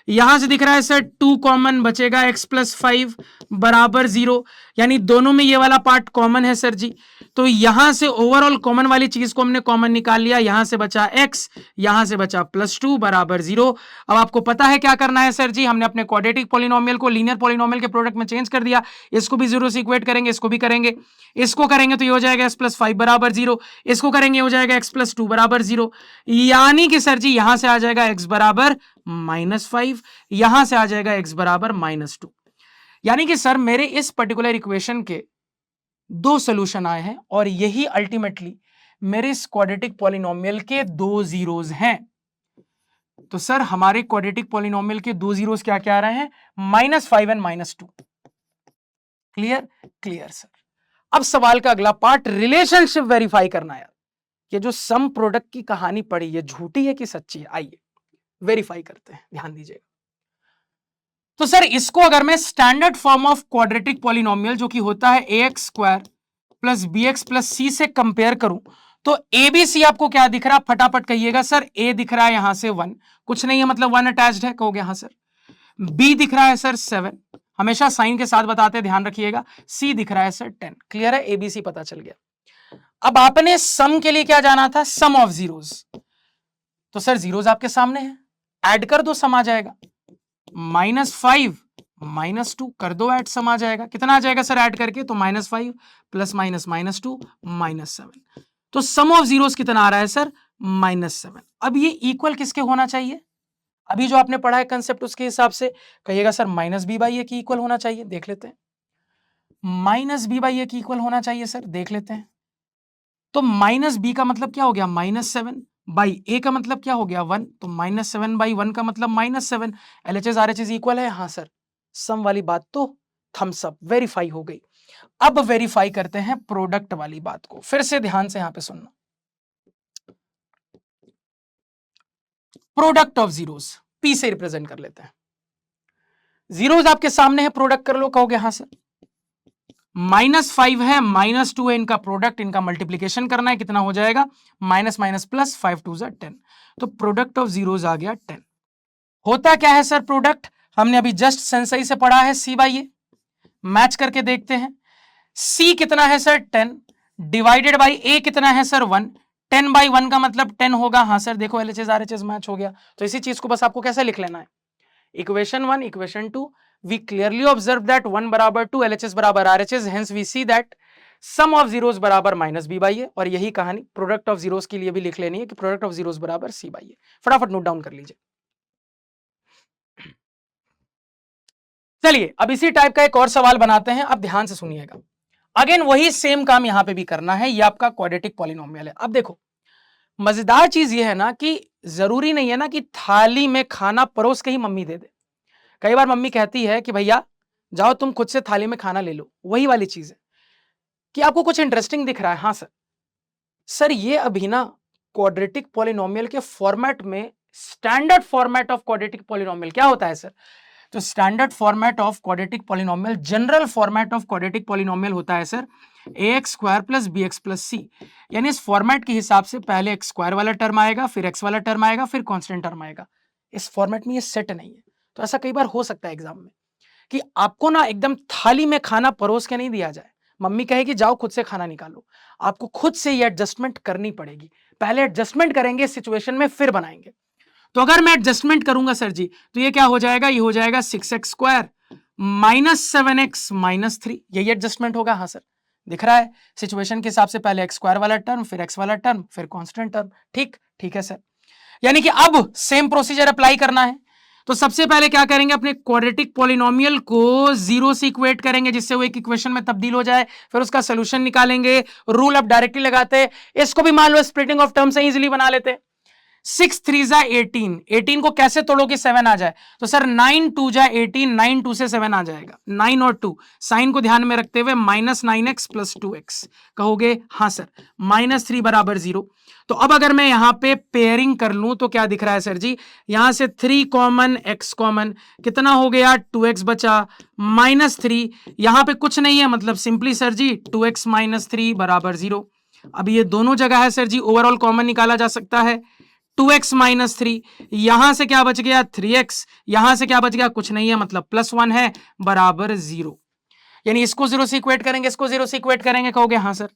Speaker 1: यहां से दिख रहा है सर 2 कॉमन बचेगा x प्लस 5 बराबर 0, यानी दोनों में ये वाला पार्ट कॉमन है सर जी। तो यहां से ओवरऑल कॉमन वाली चीज को हमने कॉमन निकाल लिया, यहां से बचा x, यहां से बचा प्लस 2 बराबर 0। अब आपको पता है क्या करना है सर जी, हमने अपने क्वाड्रेटिक पॉलिनोमियल को लीनियर पॉलिनोमियल के प्रोडक्ट में चेंज कर दिया। इसको भी 0 से इक्वेट करेंगे, इसको भी करेंगे, इसको करेंगे तो ये हो जाएगा x प्लस 5 बराबर 0, इसको करेंगे हो जाएगा x प्लस 2 बराबर 0, यानी कि सर जी यहां से आ जाएगा x बराबर -5, यहां से आ जाएगा x बराबर -2। यानी कि सर मेरे इस पर्टिकुलर इक्वेशन के दो सॉल्यूशन आए हैं और यही अल्टीमेटली मेरे इस क्वाड्रेटिक पॉलिनोमियल के दो जीरोस हैं। तो सर हमारे क्वाड्रेटिक पॉलिनोमियल के दो जीरोस क्या क्या आ रहे हैं? -5 एंड -2। क्लियर? Clear sir. अब सवाल का अगला पार्ट, रिलेशनशिप वेरीफाई करना है। ये जो सम प्रोडक्ट की कहानी पड़ी, ये झूठी है कि सच्ची है? आइए वेरीफाई करते हैं, ध्यान दीजिएगा। तो सर इसको अगर मैं standard form of quadratic polynomial जो कि होता है ax square plus bx plus C से कंपेयर करूं, तो ABC आपको क्या दिख रहा है? फटाफट कहिएगा सर। A दिख रहा है यहां से 1, कुछ नहीं है मतलब 1 अटैच्ड है, कहोगे हाँ सर। B दिख रहा है सर 7, हमेशा साइन के साथ बताते हैं, ध्यान रखिएगा। C दिख रहा है सर 10। क्लियर है? ABC पता चल गया। अब आपने सम के लिए क्या जाना था? सम ऑफ जीरोस। तो सर जीरोस आपके सामने है, ऐड कर दो, सम आ जाएगा। -5 -2 कर दो, ऐड, सम आ जाएगा। कितना आ जाएगा सर ऐड करके? तो -5 प्लस माइनस -2 -7। तो सम ऑफ जीरोस कितना आ रहा है सर? -7। अब ये इक्वल किसके होना चाहिए? अभी जो आपने पढ़ा है कंसेप्ट, उसके हिसाब से कहिएगा सर -b/a की इक्वल होना चाहिए। देख लेते हैं, -b/a की इक्वल होना चाहिए सर, देख लेते हैं। तो -b का मतलब क्या हो गया? -7 बाई a का मतलब क्या हो गया? 1। तो -7 बाई 1 का मतलब -7। LHS RHS इक्वल है? हाँ सर। सम वाली बात तो थम्स अप, वेरीफाई हो गई। अब वेरीफाई करते हैं प्रोडक्ट वाली बात को, फिर से ध्यान से यहां पे सुनना। प्रोडक्ट ऑफ जीरोस P से रिप्रेजेंट कर लेते हैं। जीरोस आपके सामने है, प्रोडक्ट कर लो, कहोगे हाँ सर। -5 है, -2 है, इनका प्रोडक्ट, इनका मल्टीप्लीकेशन करना है, कितना हो जाएगा? Minus minus plus, 5 2 10। तो प्रोडक्ट ऑफ जीरोस आ गया 10। होता क्या है सर प्रोडक्ट? हमने अभी जस्ट सेंसई से पढ़ा है C/A, मैच करके देखते हैं। C कितना है सर? 10 डिवाइडेड बाई A कितना है सर? 1। 10 बाई 1 का मतलब 10 होगा। हाँ सर, देखो LHS RHS मैच हो गया। तो इसी चीज को बस आपको कैसे लिख लेना है? Equation 1, equation 2, we clearly observe that 1 बराबर 2, LHS बराबर RHS, hence we see that sum of zeros बराबर माइनस बी बाई ए, और यही कहानी प्रोडक्ट ऑफ जीरोस के लिए भी लिख लेनी है कि प्रोडक्ट ऑफ जीरोस बराबर सी बाई ए। फटाफट नोट डाउन कर लीजिए। चलिए अब इसी टाइप का एक और सवाल बनाते हैं, अब ध्यान से सुनिएगा। अगेन वही सेम काम यहां पे भी करना है, ये आपका क्वाड्रेटिक पॉलिनोमियल है। अब देखो मजेदार चीज ये है ना कि जरूरी नहीं है ना कि थाली में खाना परोस के ही मम्मी दे दे। कई बार मम्मी कहती है कि भैया जाओ तुम खुद से थाली में खाना ले लो, वही वाली चीज है कि आपको कुछ इंटरेस्टिंग दिख रहा है। हाँ सर, सर ये अभी ना क्वाड्रेटिक पॉलिनोमियल के फॉर्मेट में standard format of quadratic polynomial क्या होता है सर? तो standard format of quadratic polynomial, general format of quadratic polynomial होता है sir ax square plus B X plus C. यानी इस फॉर्मेट के हिसाब से पहले एक्स स्क्वायर वाला टर्म आएगा, फिर एक्स वाला टर्म आएगा, फिर कांस्टेंट टर्म आएगा। इस फॉर्मेट में ये सेट नहीं है। तो ऐसा कई बार हो सकता है एग्जाम में कि आपको ना एकदम थाली में खाना परोस के नहीं दिया जाए, मम्मी कहेगी जाओ खुद से खाना निकालो, आपको खुद से ये एडजस्टमेंट करनी पड़ेगी। पहले एडजस्टमेंट करेंगे सिचुएशन में, फिर बनाएंगे। तो अगर मैं एडजस्टमेंट करूंगा सर जी, तो ये क्या हो जाएगा? ये हो जाएगा 6x square minus 7x minus 3, यही एडजस्टमेंट होगा। हाँ सर, दिख रहा है सिचुएशन के हिसाब से पहले एक्स स्क्वायर वाला टर्म, फिर एक्स वाला टर्म, फिर कांस्टेंट टर्म। ठीक ठीक है सर। यानी कि अब सेम प्रोसीजर अप्लाई करना है। तो सबसे पहले क्या करेंगे, अपने क्वाड्रेटिक पॉलिनोमियल को जीरो से इक्वेट करेंगे जिससे वो एक इक्वेशन में तब्दील हो जाए, फिर उसका सोल्यूशन निकालेंगे। रूल अब डायरेक्टली लगाते हैं, इसको भी मान लो स्प्लिटिंग ऑफ टर्म से इजीली बना लेते हैं। 6 3 जा 18, 18 को कैसे तोड़ोगे 7 आ जाए? तो सर 9 2 जा 18, 9 2 से 7 आ जाएगा, 9 और 2 साइन को ध्यान में रखते हुए माइनस 9x प्लस 2x कहोगे? हाँ सर। माइनस 3 बराबर 0। तो अब अगर मैं यहां पे पेयरिंग कर लूं तो क्या दिख रहा है सर जी? यहां से 3 कॉमन, x कॉमन, कितना हो गया? 2x बचा, माइनस 3, यहां पे कुछ नहीं है मतलब सिंपली सर जी 2x माइनस 3 बराबर 0। अब ये दोनों जगह है सर जी, ओवरऑल कॉमन निकाला जा सकता है। 2x माइनस 3, यहां से क्या बच गया? 3x, यहां से क्या बच गया? कुछ नहीं है मतलब प्लस 1 है, बराबर 0। यानी इसको 0 से इक्वेट करेंगे, इसको 0 से इक्वेट करेंगे, कहोगे हाँ सर।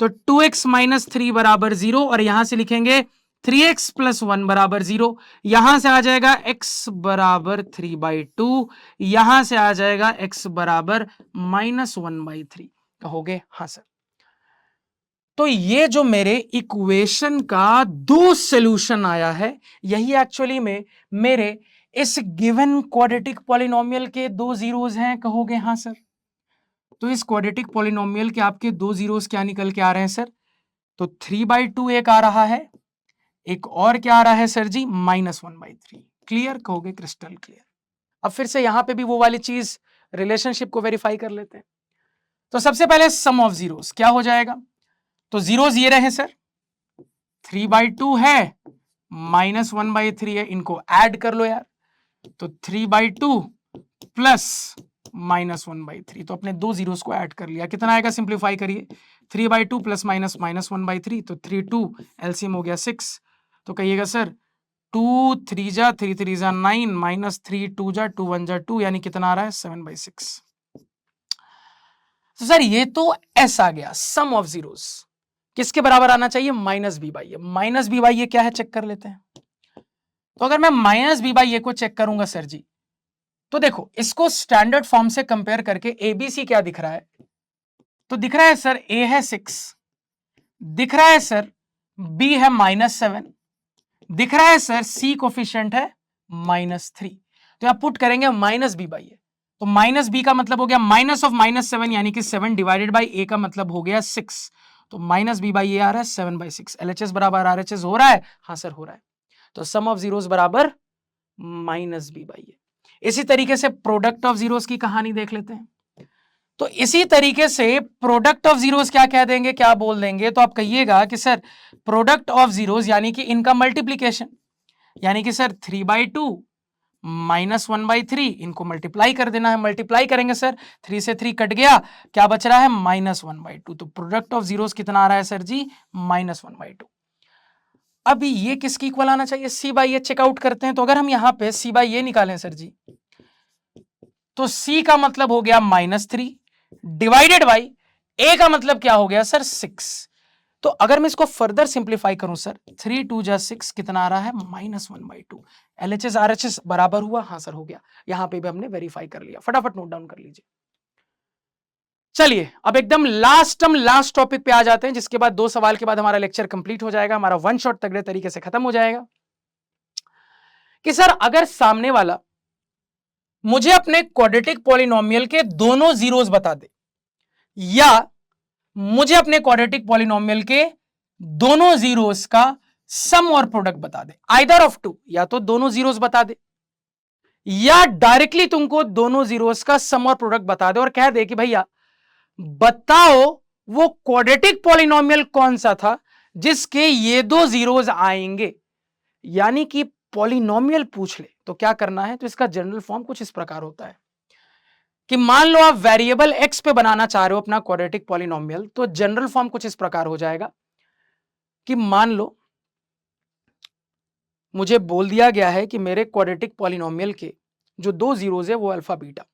Speaker 1: तो 2x माइनस 3 बराबर 0, और यहां से लिखेंगे 3x प्लस 1 बराबर 0। यहां से आ जाएगा x बराबर 3/2, यहां से आ जाएगा x बराबर माइनस 1/3, कहोगे हाँ सर। तो ये जो मेरे इक्वेशन का दो सॉल्यूशन आया है, यही एक्चुअली में मेरे इस गिवन क्वाड्रेटिक पॉलिनोमियल के दो जीरोस हैं, कहोगे हाँ सर। तो इस क्वाड्रेटिक पॉलिनोमियल के आपके दो जीरोस क्या निकल के आ रहे हैं सर? तो 3/2 एक आ रहा है, एक और क्या आ रहा है सर जी? माइनस 1/3। क्लियर, कहोगे क्रिस्टल क्लियर। अब फिर से यहां पे भी वो वाली चीज रिलेशनशिप को वेरीफाई कर लेते हैं। तो सबसे पहले सम ऑफ जीरोस क्या हो जाएगा? तो जीरोस ये रहे सर, 3/2 है, माइनस 1/3 है, इनको ऐड कर लो यार। तो 3/2 प्लस माइनस 1/3, तो अपने दो जीरोस को ऐड कर लिया। कितना आएगा? सिंप्लीफाई करिए, 3/2 प्लस माइनस माइनस 1/3, तो 3 2 एलसीएम हो गया 6। तो कहिएगा सर 2 3 जा 3 3 जा 9 माइनस 3 2 जा 2 1 जा 2, यानी कितना आ रहा है? 7/6। तो सर ये तो एस आ गया, सम ऑफ जीरोस किसके बराबर आना चाहिए? Minus B by A. Minus B by A क्या है चेक कर लेते हैं। तो अगर मैं माइनस बी बाई ए को चेक करूंगा सर जी, तो देखो इसको स्टैंडर्ड फॉर्म से कंपेयर करके एबीसी क्या दिख रहा है? तो दिख रहा है सर ए है 6, दिख रहा है सर बी है -7, दिख रहा है सर सी कोफिशिएंट है -3। तो यहां पुट करेंगे माइनस बी बाई ए, तो माइनस बी का मतलब हो गया माइनस ऑफ -7, यानी कि 7 डिवाइडेड बाई ए का मतलब हो गया 6। तो माइनस बी बाई ए आ रहा है 7/6। एलएचएस बराबर आरएचएस हो रहा है? हाँ सर हो रहा है। तो सम ऑफ जीरोस बराबर माइनस बी बाई ए। इसी तरीके से प्रोडक्ट ऑफ जीरोस की कहानी देख लेते हैं। तो इसी तरीके से प्रोडक्ट ऑफ जीरोस क्या कह देंगे, क्या बोल देंगे? तो आप कहिएगा कि सर प्रोडक्ट ऑफ जीरोस यानी कि इनका मल्टीप्लीकेशन, यानी कि सर 3/2 माइनस 1/3, इनको मल्टीप्लाई कर देना है। मल्टीप्लाई करेंगे सर, 3 से 3 कट गया, क्या बच रहा है? -1/2। तो प्रोडक्ट ऑफ जीरोस कितना आ रहा है सर जी? -1/2। अभी ये किसकी इक्वल आना चाहिए? सी बाई ए चेकआउट करते हैं। तो अगर हम यहां पे सी बाई ए निकालें सर जी, तो सी का मतलब हो गया -3 डिवाइडेड बाई ए का मतलब क्या हो गया सर? 6। तो अगर मैं इसको फर्दर सिंप्लीफाई करूं सर, 3 2 जा 6, कितना आ रहा है? -1/2। एलएचएस आरएचएस बराबर हुआ? हाँ सर हो गया। यहां पे भी हमने वेरीफाई कर लिया। फटाफट नोट डाउन कर लीजिए। चलिए अब एकदम लास्ट टॉपिक पे आ जाते हैं, जिसके बाद 2 सवाल के बाद हमारा लेक्चर कंप्लीट हो जाएगा, हमारा वन शॉट तगड़े तरीके से खत्म हो जाएगा। कि सर अगर सामने वाला मुझे अपने क्वाड्रेटिक पॉलिनोमियल के दोनों जीरोस बता दे, या मुझे अपने क्वाड्रेटिक पॉलिनोमियल के दोनों जीरोस का सम और प्रोडक्ट बता दे, आइदर ऑफ टू, या तो दोनों जीरोस बता दे, या डायरेक्टली तुमको दोनों जीरोस का सम और प्रोडक्ट बता दे और कह दे कि भैया बताओ वो क्वाड्रेटिक पॉलिनोमियल कौन सा था जिसके ये दो जीरोस आएंगे, यानी कि पॉलिनोमियल पूछ ले तो क्या करना है। तो इसका जनरल फॉर्म कुछ इस प्रकार होता है कि मान लो आप वेरिएबल x पे बनाना चाह रहे हो अपना क्वाड्रेटिक पॉलिनोमियल, तो जनरल फॉर्म कुछ इस प्रकार हो जाएगा कि मान लो मुझे बोल दिया गया है कि मेरे क्वाड्रेटिक पॉलिनोमियल के जो दो जीरोस है वो अल्फा बीटा,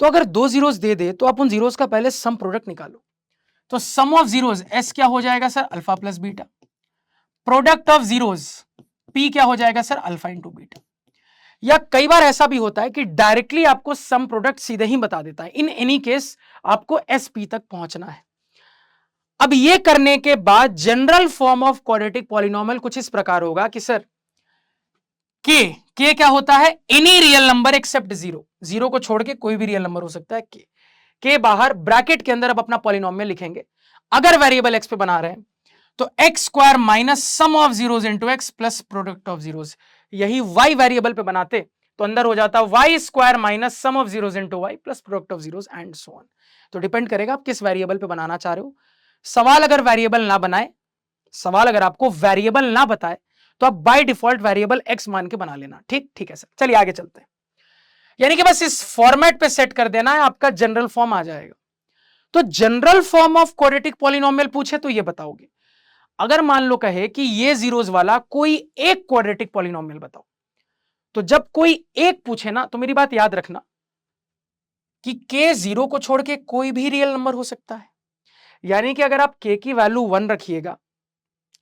Speaker 1: तो अगर दो जीरोस दे दे तो आप उन जीरोस का पहले सम प्रोडक्ट निकालो। तो सम ऑफ जीरोस s क्या हो जाएगा sir, alpha plus beta, product of zeros p क्या हो जाएगा सर, अल्फा इंटू बीटा। या कई बार ऐसा भी होता है कि डायरेक्टली आपको सम प्रोडक्ट सीधे ही बता देता है, इन एनी केस आपको sp तक पहुंचना है। अब ये करने के बाद general form of quadratic polynomial कुछ इस प्रकार होगा कि सर k क्या होता है, any real number except zero, zero को छोड़ के कोई भी रियल नंबर हो सकता है k बाहर ब्रैकेट के अंदर अब अपना पॉलिनोमियल लिखेंगे। अगर वेरिएबल x पे बना रहे हैं तो x square minus sum of zeros into x plus product of zeros, यही y वेरिएबल पे बनाते तो अंदर हो जाता y square minus sum of zeros into y plus product of zeros and so on. तो डिपेंड करेगा आप किस वेरिएबल पे बनाना चाह रहे हो। सवाल अगर वेरिएबल ना बनाए, सवाल अगर आपको वेरिएबल ना बताए तो आप बाय डिफॉल्ट वेरिएबल x मान के बना लेना। ठीक है सर, चलिए आगे चलते हैं। यानी कि बस इस फॉर्मेट पे सेट कर देना है, आपका जनरल फॉर्म आ जाएगा। तो general form of quadratic polynomial पूछे तो ये बताओगे। अगर मान लो कहे कि ये जीरोस वाला कोई एक क्वाड्रेटिक पॉलिनोमियल बताओ, तो जब कोई एक पूछे ना तो मेरी बात याद रखना कि k जीरो को छोड़ के कोई भी रियल नंबर हो सकता है। यानी कि अगर आप k की वैल्यू 1 रखिएगा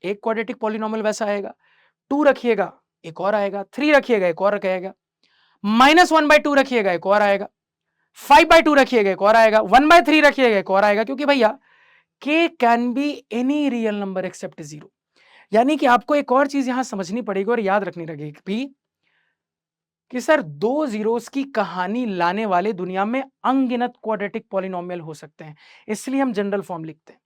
Speaker 1: एक क्वाड्रेटिक पॉलिनोमियल वैसा आएगा, 2 रखिएगा एक और आएगा, 3 रखिएगा एक और आएगा, -1/2 रखिएगा एक और आएगा, 5/2 रखिएगा एक और आएगा, 1/3 रखिएगा एक और आएगा, क्योंकि भैया k can be any real number except zero. यानी कि आपको एक और चीज यहां समझनी पड़ेगी और याद रखनी रहेगी भी कि सर दो जीरोस की कहानी लाने वाले दुनिया में अनगिनत क्वाड्रेटिक पॉलिनोमियल हो सकते हैं, इसलिए हम जनरल फॉर्म लिखते हैं।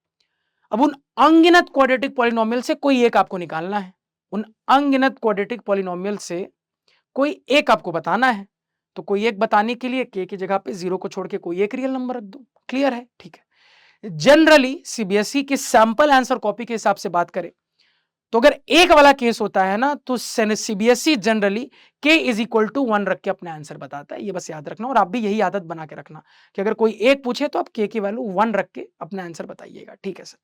Speaker 1: अब उन अनगिनत क्वाड्रेटिक पॉलिनोमियल से कोई एक आपको निकालना है, उन अनगिनत क्वाड्रेटिक पॉलिनोमियल से कोई एक आपको बताना है। तो कोई एक बताने के लिए k की जगह पे जीरो को छोड़ के कोई एक रियल नंबर रख दो, क्लियर है। ठीक है, जनरली सीबीएसई के सैंपल आंसर कॉपी के हिसाब से बात करें तो अगर एक वाला केस होता है ना तो CBSE generally k is equal to 1 रख के अपना आंसर बताता है। ये बस याद रखना और आप भी यही आदत बना के रखना कि अगर कोई एक पूछे तो आप k की वैल्यू 1 रख के अपना आंसर बताइएगा। ठीक है सर,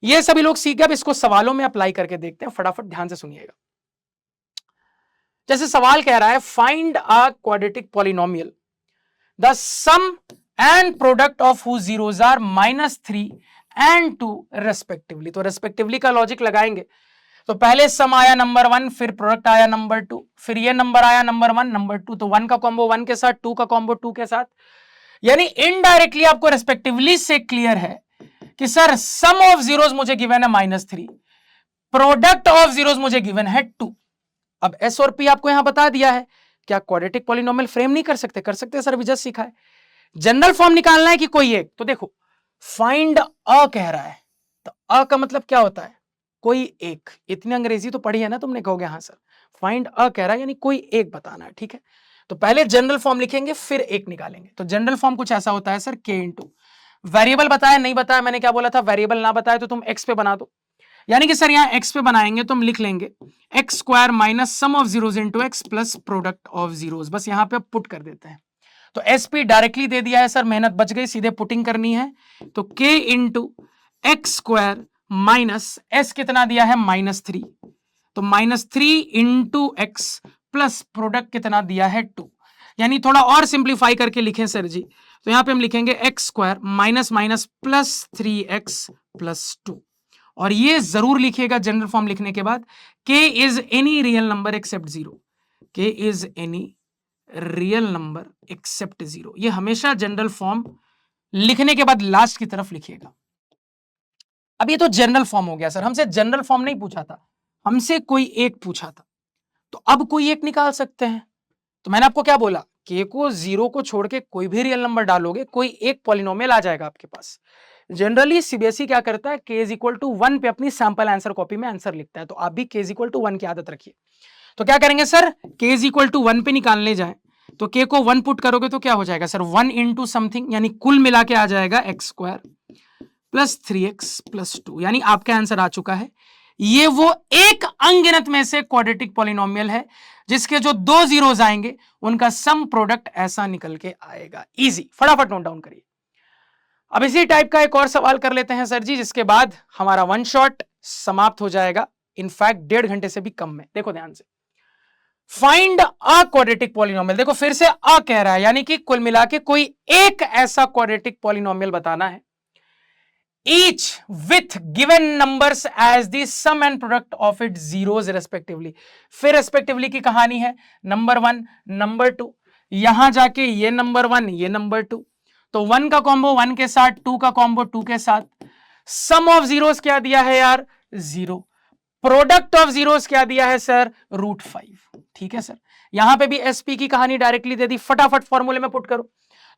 Speaker 1: ये सभी लोग सीख गए। अब इसको सवालों में अप्लाई करके देखते हैं, फटाफट ध्यान से सुनिएगा। जैसे सवाल कह रहा है find a quadratic polynomial the sum and product of whose zeros are -3 and 2 respectively. तो रेस्पेक्टिवली का लॉजिक लगाएंगे तो पहले सम आया नंबर 1, फिर प्रोडक्ट आया नंबर 2, फिर ये नंबर आया नंबर 1 नंबर 2, तो 1 का कॉम्बो 1 के साथ, 2 का कॉम्बो 2 के साथ। यानी इनडायरेक्टली आपको रेस्पेक्टिवली से क्लियर है कि सर सम ऑफ जीरोस मुझे गिवन है -3, प्रोडक्ट ऑफ जीरोस मुझे गिवन है 2। अब एस और पी आपको यहां बता दिया है। क्या क्वाड्रेटिक पॉलिनोमियल फ्रेम नहीं कर सकते? कर सकते सर, विजय सीखा है। जनरल फॉर्म निकालना है कि कोई एक, तो देखो फाइंड अ कह रहा है, तो अ का मतलब क्या होता है? कोई एक। इतनी अंग्रेजी तो पढ़ी है ना तुमने, कहोगे हाँ सर। फाइंड अ कह रहा है यानी कोई एक बताना है। ठीक है, तो पहले जनरल फॉर्म लिखेंगे फिर एक निकालेंगे। तो जनरल फॉर्म कुछ ऐसा होता है सर, k इंटू वेरिएबल बताया नहीं बताया, मैंने क्या बोला था, वेरिएबल ना बताया तो तुम x पे बना दो। यानी कि सर यहां x पे बनाएंगे तो हम लिख लेंगे x square minus sum of zeros into x plus product of zeros. बस यहां पे पुट कर देते हैं। तो एसपी डायरेक्टली दे दिया है सर, मेहनत बच गई, सीधे पुटिंग करनी है। तो k into x square minus S कितना दिया है -3, तो -3 इंटू एक्स प्लस प्रोडक्ट कितना दिया है 2। यानी थोड़ा और सिंप्लीफाई करके लिखें सर जी, तो यहां पे हम लिखेंगे x square minus minus plus 3x plus 2। और ये जरूर लिखिएगा जनरल फॉर्म लिखने के बाद, k is any real number except zero, k is any real number except zero. ये हमेशा जनरल फॉर्म लिखने के बाद लास्ट की तरफ लिखिएगा। अब ये तो जनरल फॉर्म हो गया सर, हमसे जनरल फॉर्म नहीं पूछा था, हमसे कोई एक पूछा था, तो अब कोई एक निकाल सकते हैं। तो मैंने आपको क्या बोला, के को जीरो को छोड़ के कोई भी रियल नंबर डालोगे, कोई एक पॉलिनोमियल आ जाएगा आपके पास। जनरली सीबीएसई क्या करता है, के इज इक्वल टू 1 पे अपनी सैंपल आंसर कॉपी में आंसर लिखता है, तो आप भी के इज इक्वल टू 1 की आदत रखिए। तो क्या करेंगे सर, के इज इक्वल टू 1 पे निकालने जाए तो के को 1 पुट करोगे तो क्या हो जाएगा सर, 1 इंटू समथिंग, यानी कुल मिला के आ जाएगा x square plus 3x plus 2, यानी आपका आंसर आ चुका है। ये वो एक अनगिनत में से क्वाड्रेटिक पॉलिनोमियल है जिसके जो दो जीरोस आएंगे उनका सम प्रोडक्ट ऐसा निकल के आएगा। इजी, फटाफट नोट डाउन करिए। अब इसी टाइप का एक और सवाल कर लेते हैं सर जी, जिसके बाद हमारा वन शॉट समाप्त हो जाएगा, इनफैक्ट 1.5 घंटे से भी कम में। देखो ध्यान से, फाइंड अ क्वाड्रेटिक पॉलिनोमियल, देखो फिर से अ कह रहा है, यानी कि कुल मिला के कोई एक ऐसा क्वाड्रेटिक पॉलिनोमियल बताना है, each with given numbers as the sum and product of its zeros respectively। फिर respectively की कहानी है, नंबर 1 नंबर 2, यहां जाके ये नंबर 1 ये नंबर 2, तो 1 का कॉम्बो 1 के साथ, 2 का कॉम्बो 2 के साथ, सम ऑफ जीरोस क्या दिया है यार, 0, प्रोडक्ट ऑफ जीरोस क्या दिया है सर, √5। ठीक है सर, यहां पे भी एसपी की कहानी डायरेक्टली दे दी, फटाफट फॉर्मूले में पुट करो।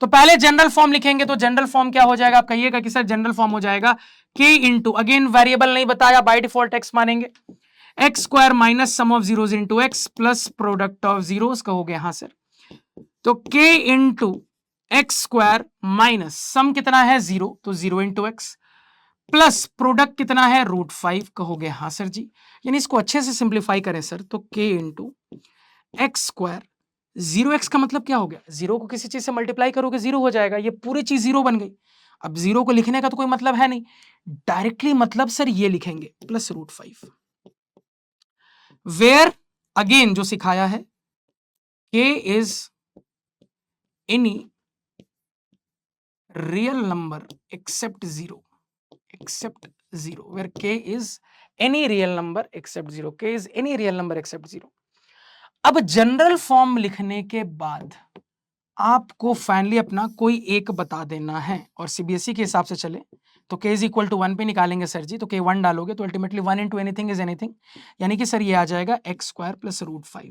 Speaker 1: तो पहले जनरल फॉर्म लिखेंगे, तो जनरल फॉर्म क्या हो जाएगा, आप कहिएगा कि सर जनरल फॉर्म हो जाएगा k इंटू, अगेन वेरिएबल नहीं बताया, बाय डिफॉल्ट x मानेंगे, x square minus sum of zeros into x plus product of zeros, कहोगे हाँ सर, तो k into x square minus सम कितना है 0, तो 0 इंटू एक्स प्लस प्रोडक्ट कितना है √5, कहोगे हाँ सर जी। यानी इसको अच्छे से सिंप्लीफाई करें सर, तो k into x square, 0x का मतलब क्या हो गया, 0 को किसी चीज से मल्टीप्लाई करोगे 0 हो जाएगा, ये पूरी चीज 0 बन गई। अब 0 को लिखने का तो कोई मतलब है नहीं, डायरेक्टली मतलब सर ये लिखेंगे प्लस √5, वेयर अगेन जो सिखाया है, k is any real number except 0, except 0, where k is any real number except 0, k is any real number except 0। अब जनरल फॉर्म लिखने के बाद आपको फाइनली अपना कोई एक बता देना है, और सीबीएसई के हिसाब से चले तो k इज इक्वल टू 1 पे निकालेंगे सर जी, तो k 1 डालोगे तो ultimately 1 into anything is anything, यानी कि सर ये आ जाएगा एक्स स्क्वायर प्लस √5,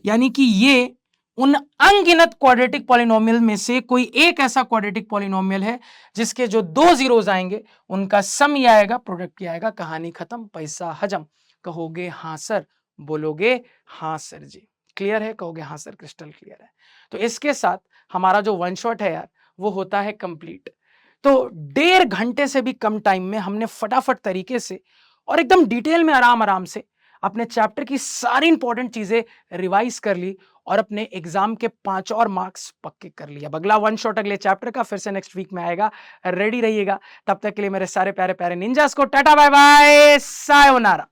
Speaker 1: यानी कि ये उन अनगिनत क्वाड्रेटिक पॉलिनोमियल में से कोई एक ऐसा क्वाड्रेटिक पॉलिनोमियल है जिसके जो दो जीरोस आएंगे उनका सम ही आएगा, प्रोडक्ट ही आएगा, कहानी खत्म, पैसा हजम। कहोगे हाँ सर, बोलोगे हाँ सर जी, क्लियर है, कहोगे हाँ सर क्रिस्टल क्लियर है। तो इसके साथ हमारा जो वन शॉट है यार वो होता है कंप्लीट। तो 1.5 घंटे से भी कम टाइम में हमने फटाफट तरीके से और एकदम डिटेल में आराम आराम से अपने चैप्टर की सारी इंपॉर्टेंट चीजें रिवाइज कर ली और अपने एग्जाम के 5 और मार्क्स पक्के कर लिए। अब अगला वन शॉट अगले चैप्टर का फिर से नेक्स्ट वीक में आएगा, रेडी रहिएगा। तब तक के लिए मेरे सारे प्यारे प्यारे निंजास को टाटा बाय बाय सायोनारा।